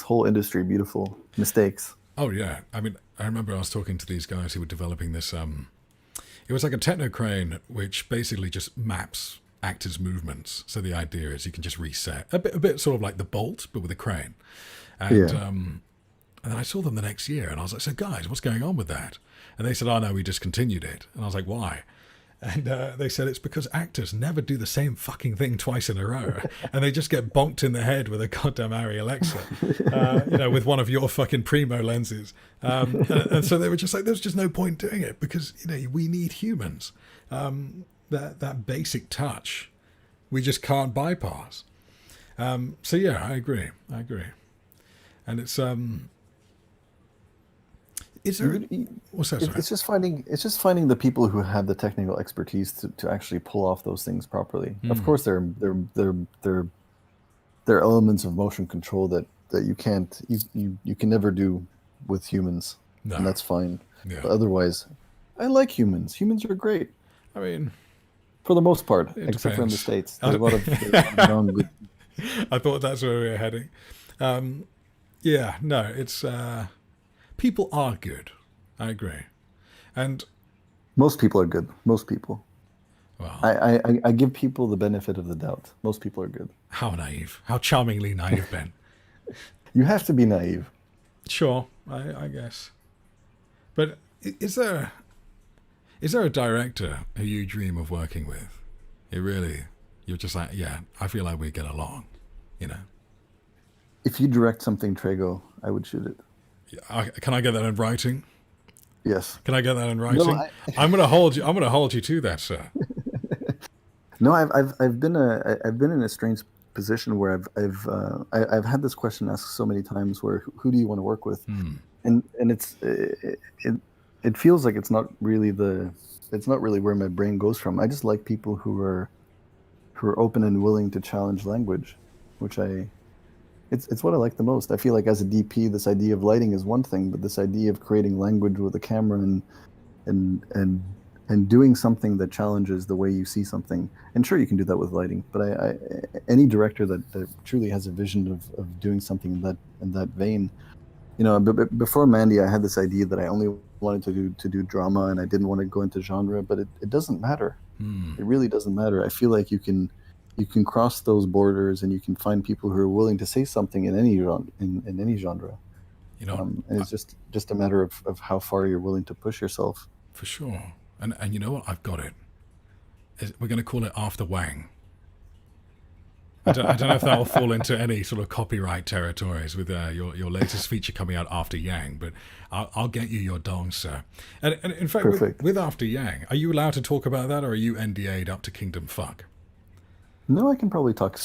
S2: whole industry beautiful. Mistakes.
S1: Oh yeah, I mean, I remember I was talking to these guys who were developing this. It was like a techno crane which basically just maps actors' movements. So the idea is you can just reset a bit sort of like the Bolt, but with a crane. And
S2: Yeah.
S1: and then I saw them the next year, and I was like, so guys, what's going on with that? And they said, oh no, we discontinued it. And I was like, why? And they said it's because actors never do the same fucking thing twice in a row, and they just get bonked in the head with a goddamn Arri Alexa, with one of your fucking primo lenses. And so they were just like, there's just no point doing it because we need humans. That basic touch, we just can't bypass. So yeah, I agree, and it's Is there? What's that? Sorry.
S2: It's just finding the people who have the technical expertise to actually pull off those things properly. Of course, there are elements of motion control that you can never do with humans,
S1: No.
S2: and that's fine.
S1: Yeah.
S2: But otherwise, I like humans. Humans are great
S1: I mean,
S2: for the most part,
S1: it
S2: except for in the
S1: depends.
S2: States. There's a lot of non-good.
S1: I thought that's where we were heading. Yeah, no, it's people are good. I agree, and
S2: Most people are good. Most people.
S1: well,
S2: I give people the benefit of the doubt. Most people are good.
S1: how naive, how charmingly naive, Ben.
S2: You have to be naive.
S1: Sure, I guess, but is there a director who you dream of working with? You're just like, yeah, I feel like we get along,
S2: If you direct something, Trago, I would shoot it.
S1: Can I get that in writing?
S2: Yes.
S1: Can I get that in writing?
S2: No,
S1: I'm gonna hold you. I'm gonna hold you to that, sir.
S2: no, I've been in a strange position where I've had this question asked so many times. Where who do you want to work with? And it feels like it's not really where my brain goes from. I just like people who are open and willing to challenge language, which it's what I like the most. I feel like as a DP, this idea of lighting is one thing, but this idea of creating language with a camera and doing something that challenges the way you see something. And sure, you can do that with lighting, but any director that truly has a vision of doing something in that vein. Before Mandy, I had this idea that I only wanted to do drama and I didn't want to go into genre, but it doesn't matter. It really doesn't matter. I feel like you can cross those borders and you can find people who are willing to say something in any genre. And it's just a matter of how far you're willing to push yourself.
S1: For sure. And you know what? I've got it. We're going to call it After Wang. I don't know if that will fall into any sort of copyright territories with your latest feature coming out after Yang, but I'll get you your dong, sir. And in fact, with After Yang, are you allowed to talk about that, or are you NDA'd up to Kingdom Fuck?
S2: No, I can probably talk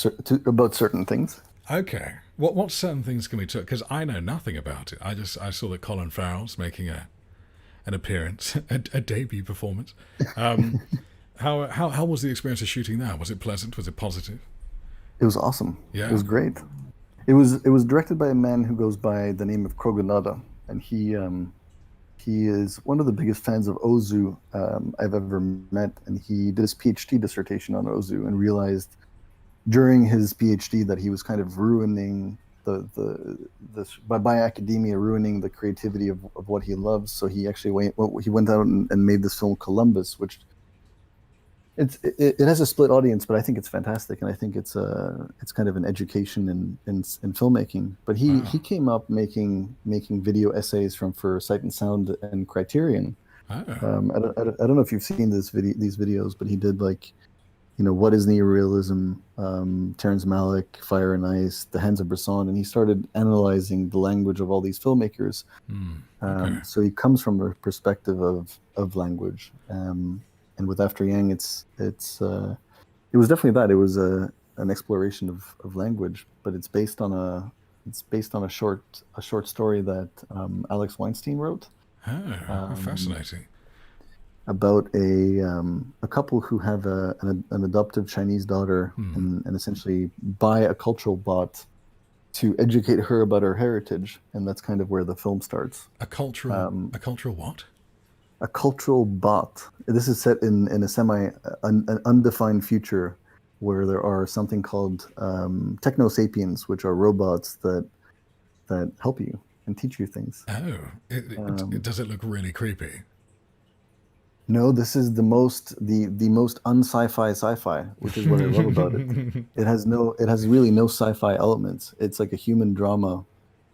S2: about certain things.
S1: Okay. What certain things can we talk? Because I know nothing about it. I saw that Colin Farrell's making an appearance, a debut performance. How was the experience of shooting that? Was it pleasant? Was it positive?
S2: It was awesome.
S1: Yeah.
S2: It was great. It was directed by a man who goes by the name of Krogonada, and he He is one of the biggest fans of Ozu I've ever met, and he did his PhD dissertation on Ozu and realized during his PhD that he was kind of ruining by academia ruining the creativity of what he loves. So he actually went out and made this film Columbus, which it has a split audience, but I think it's fantastic, and I think it's kind of an education in filmmaking. But he
S1: Wow.
S2: came up making video essays for Sight and Sound and Criterion.
S1: Oh.
S2: I don't know if you've seen these videos, but he did like, what is neorealism, Terrence Malick, Fire and Ice, The Hands of Bresson, and he started analyzing the language of all these filmmakers.
S1: Okay.
S2: So he comes from a perspective of language. And with After Yang, it was definitely that. It was an exploration of language, but it's based on a short story that Alex Weinstein wrote
S1: Oh,
S2: um,
S1: fascinating.
S2: about a couple who have an adoptive Chinese daughter,
S1: Hmm.
S2: and essentially buy a cultural bot to educate her about her heritage, and that's kind of where the film starts.
S1: A cultural what?
S2: A cultural bot. This is set in a an undefined future where there are something called techno sapiens, which are robots that help you and teach you things.
S1: Oh,
S2: Um,
S1: does it look really creepy?
S2: no, this is the most un-sci-fi sci-fi, which is what I love about it. It has really no sci-fi elements. It's like a human drama
S1: Oh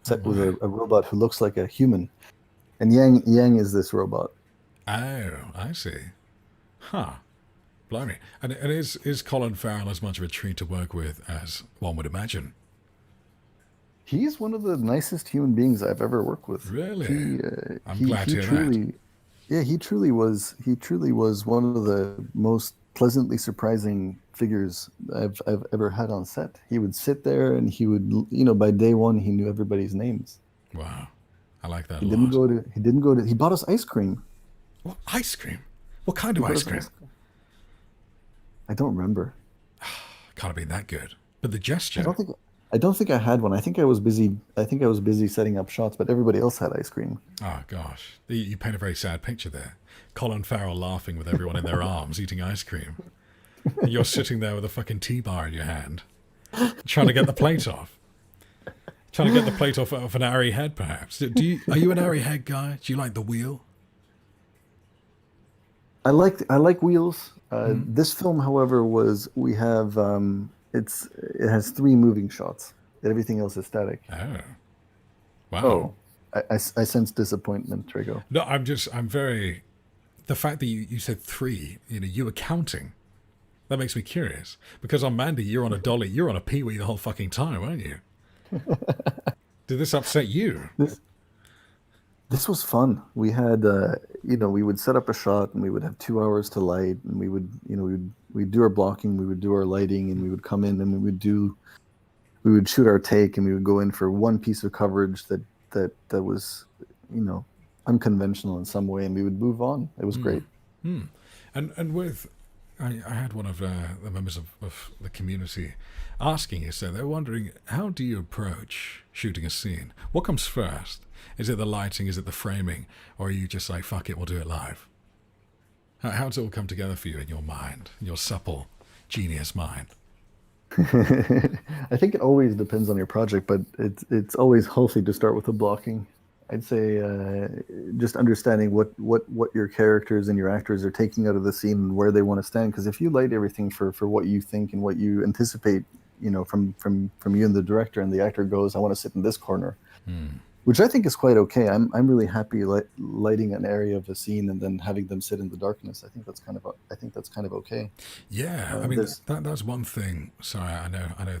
S2: set with
S1: my.
S2: a robot who looks like a human. And Yang is this robot.
S1: Oh, I see. Huh. Blimey. And is Colin Farrell as much of a treat to work with as one would imagine?
S2: He's one of the nicest human beings I've ever worked with.
S1: Really? I'm
S2: He
S1: glad to
S2: he
S1: hear that.
S2: truly, yeah, he truly was one of the most pleasantly surprising figures I've ever had on set. He would sit there and he would, by day one he knew everybody's names.
S1: Wow. I like that a lot.
S2: He bought us ice cream.
S1: What ice cream? What kind
S2: He
S1: of
S2: bought
S1: ice
S2: us
S1: cream?
S2: ice cream. I don't remember.
S1: Can't have been that good. But the
S2: I
S1: gesture.
S2: don't think I don't think I had one. I think I was busy setting up shots, but everybody else had ice cream.
S1: Oh gosh, you paint a very sad picture there. Colin Farrell laughing with everyone in their arms eating ice cream, and you're sitting there with a fucking tea bar in your hand, trying to get the plate off. Trying to get the plate off of an airy head, perhaps. Are you an airy head guy? Do you like the wheel?
S2: I like wheels. This film, however, was we have it has three moving shots. Everything else is static.
S1: Oh, wow.
S2: Oh, I sense disappointment, Trago.
S1: No, I'm very. The fact that you said three, you were counting. That makes me curious. Because on Mandy, you're on a dolly, you're on a peewee the whole fucking time, weren't you? Did this upset you?
S2: This this was fun. We had we would set up a shot and we would have 2 hours to light, and we'd do our blocking, we would do our lighting, and we would come in and we would shoot our take, and we would go in for one piece of coverage that was, you know, unconventional in some way, and we would move on. It was great.
S1: And with, I had one of the members of the community asking you, so they're wondering, how do you approach shooting a scene? What comes first? Is it the lighting? Is it the framing? Or are you just like, fuck it, we'll do it live? How does it all come together for you in your mind, in your supple, genius mind?
S2: I think it always depends on your project, but it's always healthy to start with the blocking. I'd say just understanding what your characters and your actors are taking out of the scene and where they want to stand. Because if you light everything for what you think and what you anticipate, from you and the director, and the actor goes, "I want to sit in this corner," which I think is quite okay. I'm really happy lighting an area of a scene and then having them sit in the darkness. I think that's kind of okay.
S1: Yeah, I mean
S2: There's
S1: that's one thing. Sorry, I know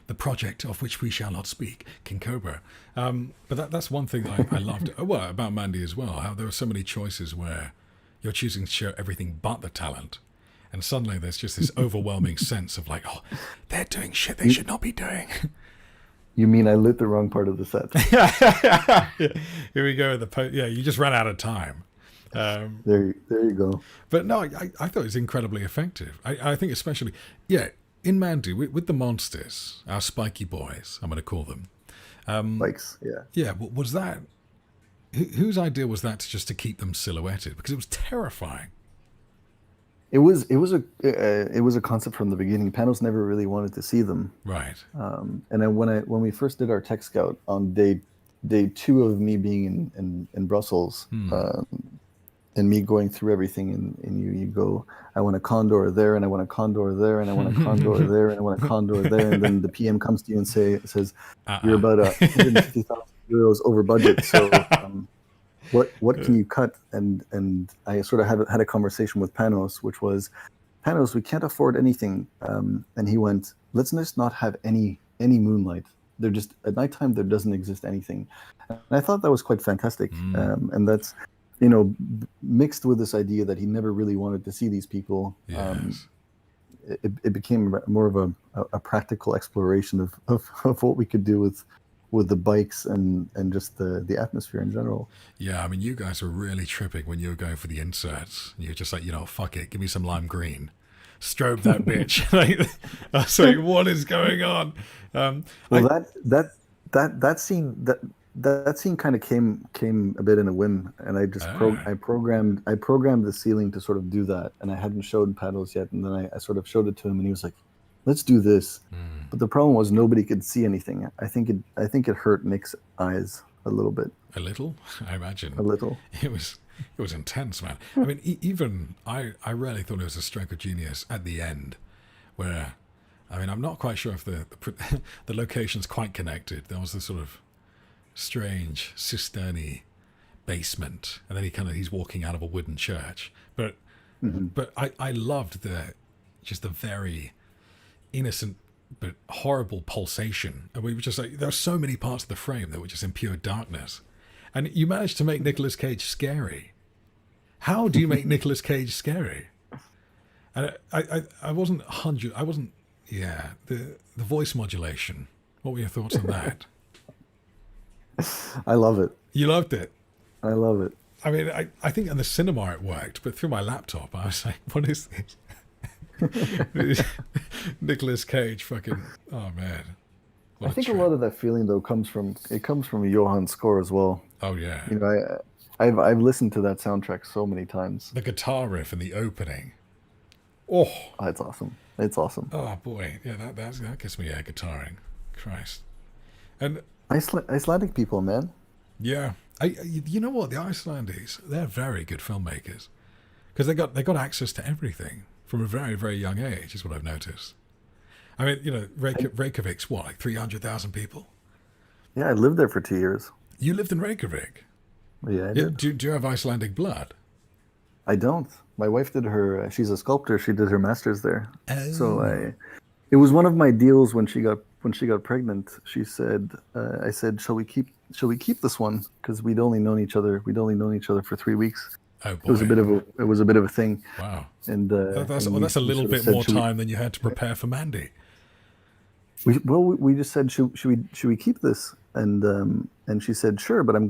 S1: the project of which we shall not speak, King Cobra. But that's one thing that I loved. Well, about Mandy as well. How there were so many choices where you're choosing to show everything but the talent, and suddenly there's just this overwhelming sense of like, oh, they're doing shit they
S2: you,
S1: should not be doing.
S2: you mean I lit the wrong part of the set?
S1: Here we go. Yeah, you just ran out of time. Um,
S2: There you go.
S1: But no, I thought it was incredibly effective. I think especially, yeah, in Mandy, with the monsters, our spiky boys, I'm going to call them.
S2: Bikes, yeah.
S1: Yeah, was that Whose idea was that to keep them silhouetted? Because it was terrifying.
S2: It was a concept from the beginning. Panos never really wanted to see them.
S1: Right.
S2: And then when we first did our tech scout on day two of me being in Brussels, and me going through everything, and you go, I want a condor there, and I want a condor there, and I want a condor there, and I want a condor there, and then the PM comes to you and says, you're about 150,000 euros over budget, so what can you cut? And I sort of had a conversation with Panos, which was, Panos, we can't afford anything, and he went, let's just not have any moonlight. They're just at nighttime. There doesn't exist anything, and I thought that was quite fantastic. And that's, mixed with this idea that he never really wanted to see these people.
S1: Yes.
S2: It became more of a practical exploration of what we could do with the bikes and just the atmosphere in general.
S1: Yeah, I mean, you guys were really tripping when you were going for the inserts. You're just like, fuck it, give me some lime green. Strobe that bitch. I was like, what is going on?
S2: That scene kind of came a bit in a whim, and I just I programmed the ceiling to sort of do that, and I hadn't showed Paddles yet, and then I sort of showed it to him, and he was like, "Let's do this." But the problem was nobody could see anything. I think it hurt Nick's eyes a little bit.
S1: A little, I imagine.
S2: A little.
S1: It was intense, man. I mean, even I really thought it was a stroke of genius at the end, where, I mean, I'm not quite sure if the location's quite connected. There was this sort of strange cistern-y basement, and then he's walking out of a wooden church. But I loved the very innocent but horrible pulsation, and we were just like, there are so many parts of the frame that were just in pure darkness, and you managed to make Nicolas Cage scary. How do you make Nicolas Cage scary? And I wasn't 100. I wasn't. Yeah, the voice modulation. What were your thoughts on that?
S2: I love it.
S1: You loved it?
S2: I love it.
S1: I mean, I think in the cinema it worked, but through my laptop I was like, what is this? Nicolas Cage fucking, oh man.
S2: I think a lot of that feeling though comes from Johan's score as well.
S1: Oh yeah.
S2: I've listened to that soundtrack so many times.
S1: The guitar riff in the opening. Oh,
S2: it's awesome. It's awesome.
S1: Oh boy. Yeah, that gets me guitaring. Christ. And
S2: Icelandic people, man.
S1: Yeah, you know what? The Icelanders, they're very good filmmakers, because they got access to everything from a very, very young age. Is what I've noticed. I mean, Reykjavik's what, like 300,000 people?
S2: Yeah, I lived there for 2 years.
S1: You lived in Reykjavik?
S2: Yeah, I did.
S1: Do you have Icelandic blood?
S2: I don't. My wife did she's a sculptor. She did her master's there.
S1: Oh.
S2: So it was one of my deals when she got pregnant. She said, I said, shall we keep this one? Because we'd only known each other for 3 weeks.
S1: Oh boy.
S2: It was a bit of a thing.
S1: Wow.
S2: And
S1: that's a little bit more time than you had to prepare for Mandy.
S2: We just said, should we keep this? And she said, sure, but I'm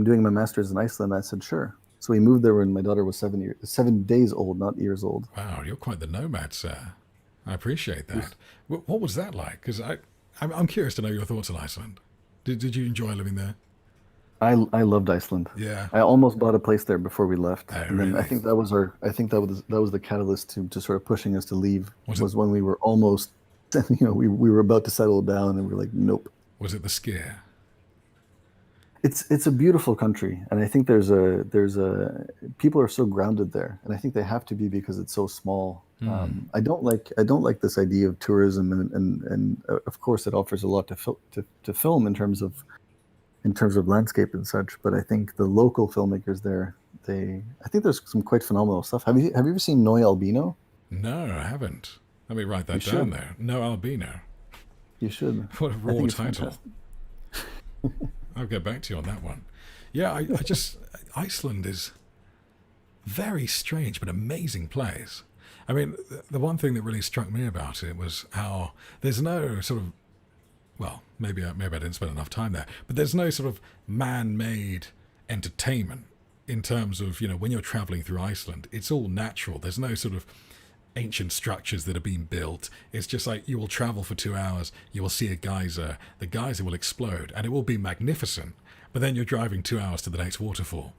S2: doing my master's in Iceland. I said, sure. So we moved there when my daughter was 7 days old, not years old.
S1: Wow, you're quite the nomad, sir. I appreciate that. What was that like? Because I'm curious to know your thoughts on Iceland. Did you enjoy living there?
S2: I loved Iceland.
S1: Yeah.
S2: I almost bought a place there before we left.
S1: Oh,
S2: and then
S1: really?
S2: I think that was the catalyst to sort of pushing us to leave. Was when we were almost, we were about to settle down, and we were like, nope.
S1: Was it the skier?
S2: It's a beautiful country, and I think there's a people are so grounded there, and I think they have to be because it's so small. I don't like this idea of tourism, and of course it offers a lot to film in terms of landscape and such. But I think the local filmmakers there, I think there's some quite phenomenal stuff. Have you ever seen No Albino?
S1: No, I haven't. Let me write that down there. No Albino.
S2: You should.
S1: What a raw title. I'll get back to you on that one. Yeah, I just Iceland is very strange but amazing place. I mean, the one thing that really struck me about it was how there's no sort of, well, maybe I didn't spend enough time there, but there's no sort of man-made entertainment in terms of, when you're traveling through Iceland. It's all natural. There's no sort of ancient structures that are being built. It's just like you will travel for 2 hours, you will see a geyser, the geyser will explode, and it will be magnificent. But then you're driving 2 hours to the next waterfall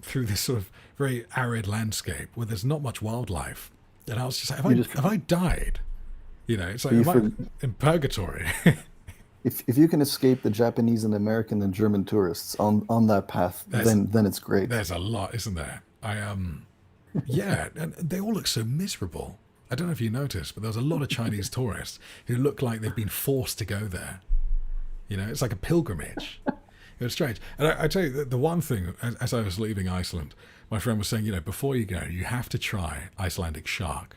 S1: through this sort of very arid landscape where there's not much wildlife. And I was just like, have I died? You know, it's like, am I in purgatory?
S2: If you can escape the Japanese and American and German tourists on that path, then it's great.
S1: There's a lot, isn't there? Yeah, and they all look so miserable. I don't know if you noticed, but there was a lot of Chinese tourists who look like they've been forced to go there. You know, it's like a pilgrimage. It was strange. And I tell you, the one thing, as I was leaving Iceland, my friend was saying, you know, before you go, you have to try Icelandic shark.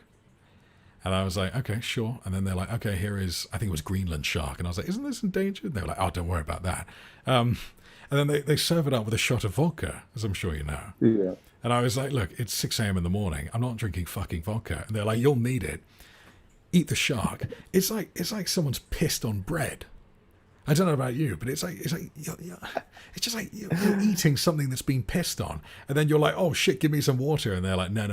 S1: And I was like, okay, sure. And then they're like, okay, here is, I think it was Greenland shark. And I was like, isn't this endangered? And they were like, oh, don't worry about that. And then they serve it up with a shot of vodka, as I'm sure you know.
S2: Yeah.
S1: And I was like, look, it's 6 a.m. in the morning. I'm not drinking fucking vodka. And they're like, you'll need it. Eat the shark. It's like someone's pissed on bread. I don't know about you, but it's just like you're eating something that's been pissed on, and then you're like, oh shit, give me some water, and they're like, no,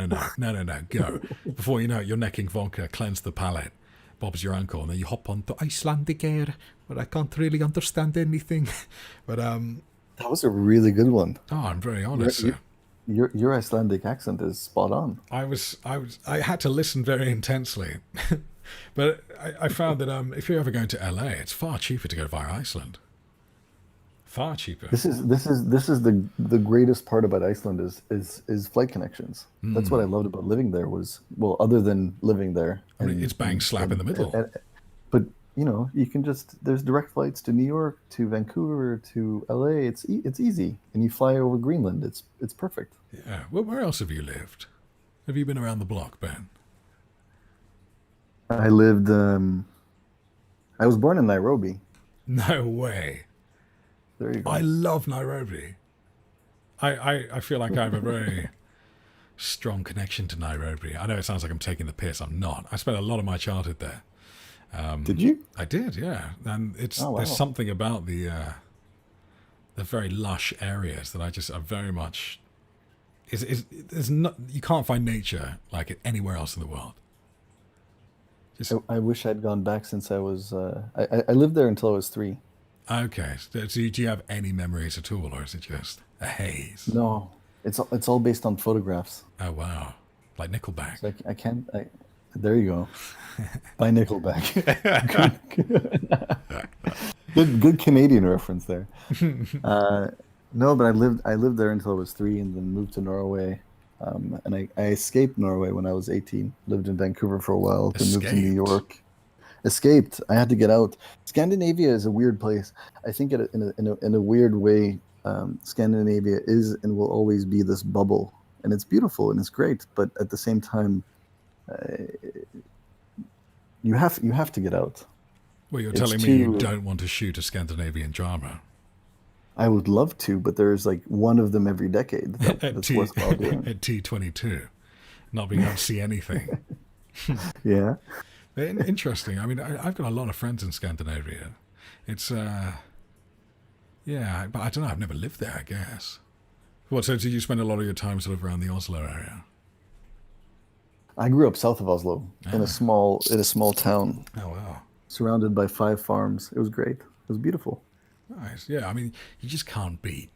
S1: go. Before you know it, you're necking vodka, cleanse the palate. Bob's your uncle, and then you hop on to Icelandic air, but I can't really understand anything. But
S2: that was a really good one.
S1: Oh, I'm very honest, sir.
S2: Your Icelandic accent is spot on.
S1: I had to listen very intensely. But I found that if you're ever going to LA, it's far cheaper to go via Iceland. Far cheaper.
S2: This is the greatest part about Iceland is flight connections. That's what I loved about living there was, well, other than living there.
S1: I mean, it's bang slap in the middle.
S2: But you know, you can there's direct flights to New York, to Vancouver, to LA. It's easy, and you fly over Greenland. It's perfect.
S1: Yeah. Well, where else have you lived? Have you been around the block, Ben?
S2: I lived. I was born in Nairobi.
S1: No way.
S2: There you go.
S1: I love Nairobi. I feel like I have a very strong connection to Nairobi. I know it sounds like I'm taking the piss. I'm not. I spent a lot of my childhood there.
S2: Did you?
S1: I did, yeah. And
S2: wow.
S1: There's something about the very lush areas that I very much. There's not, you can't find nature like it anywhere else in the world.
S2: I wish I'd gone back since I was. I lived there until I was 3.
S1: Okay. So do you have any memories at all, or is it just a haze?
S2: No, it's all based on photographs.
S1: Oh wow, like Nickelback.
S2: So I can't. There you go. By Nickelback. good Canadian reference there. No, but I lived there until I was 3, and then moved to Norway. And I escaped Norway when I was 18. Lived in Vancouver for a while, then moved to New York. Escaped. I had to get out. Scandinavia is a weird place. I think in a weird way, Scandinavia is and will always be this bubble, and it's beautiful and it's great. But at the same time, you have to get out.
S1: Well, you're telling me you don't want to shoot a Scandinavian drama.
S2: I would love to, but there's like one of them every decade that's worthwhile doing.
S1: At T22, not being able to see anything.
S2: Yeah.
S1: Interesting. I mean, I've got a lot of friends in Scandinavia. It's, yeah, but I don't know. I've never lived there, I guess. What, so did you spend a lot of your time sort of around the Oslo area?
S2: I grew up south of Oslo in a small town.
S1: Oh, wow.
S2: Surrounded by 5 farms. It was great. It was beautiful.
S1: Nice. Yeah, I mean, you just can't beat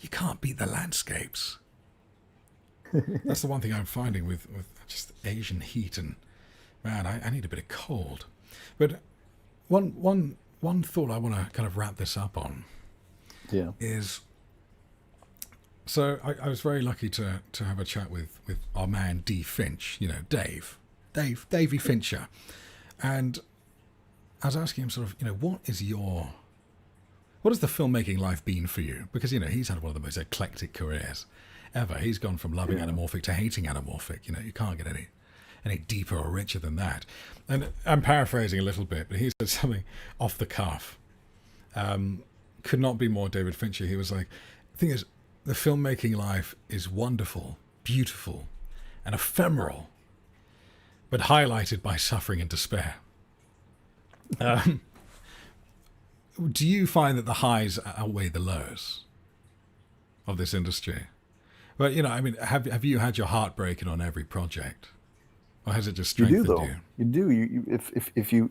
S1: the landscapes. That's the one thing I'm finding with just Asian heat, and man, I need a bit of cold. But one thought I want to kind of wrap this up on,
S2: yeah,
S1: is so I was very lucky to have a chat with our man D Finch, you know, Davey Fincher, and I was asking him sort of, you know, what has the filmmaking life been for you? Because, you know, he's had one of the most eclectic careers ever. He's gone from loving anamorphic to hating anamorphic. You know, you can't get any deeper or richer than that. And I'm paraphrasing a little bit, but he said something off the cuff. Could not be more David Fincher. He was like, the thing is, the filmmaking life is wonderful, beautiful, and ephemeral, but highlighted by suffering and despair. Do you find that the highs outweigh the lows of this industry? Well, you know, I mean, have you had your heart broken on every project? or has it just
S2: You do
S1: strengthened
S2: though.
S1: you?
S2: You do.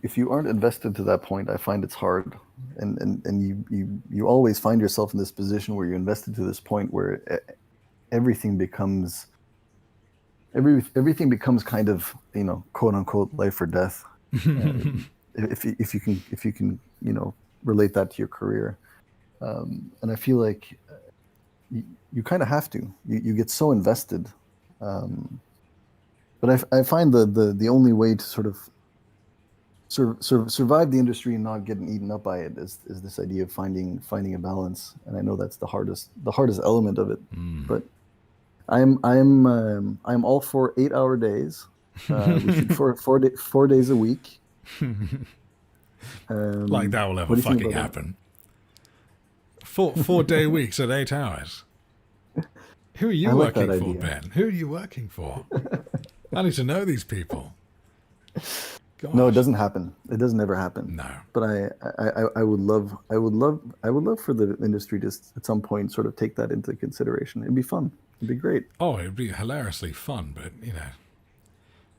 S2: If you aren't invested to that point, I find it's hard, and you always find yourself in this position where you're invested to this point where everything becomes everything becomes kind of, quote unquote, life or death. Uh, if you can, relate that to your career. And I feel like you kind of have to. You get so invested. Um, but I find the only way to sort of survive the industry and not getting eaten up by it is this idea of finding a balance. And I know that's the hardest element of it. But I'm all for 8-hour days. We shoot for 4 days a week.
S1: Like that will
S2: What
S1: ever
S2: do you think
S1: fucking
S2: about
S1: happen. 4 day weeks at 8 hours. Who are
S2: that? I
S1: you
S2: like that
S1: working for,
S2: idea.
S1: Ben? Who are you working for? I need to know these people.
S2: No, it
S1: Gosh.
S2: doesn't happen. It doesn't ever happen.
S1: No.
S2: But I would love for the industry to at some point sort of take that into consideration. It'd be fun. It'd be great.
S1: Oh, it'd be hilariously fun, but,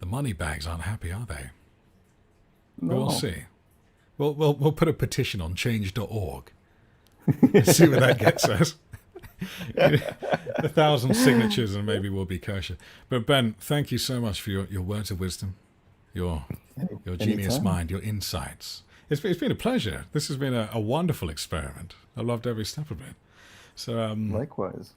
S1: the money bags aren't happy, are they? But we'll
S2: No.
S1: see. We'll put a petition on change.org. See where that gets us. 1,000 signatures and maybe we'll be kosher. But Ben, thank you so much for your words of wisdom, your genius
S2: Anytime.
S1: mind, your insights. It's been a pleasure. This has been a wonderful experiment. I loved every step of it. So
S2: Likewise.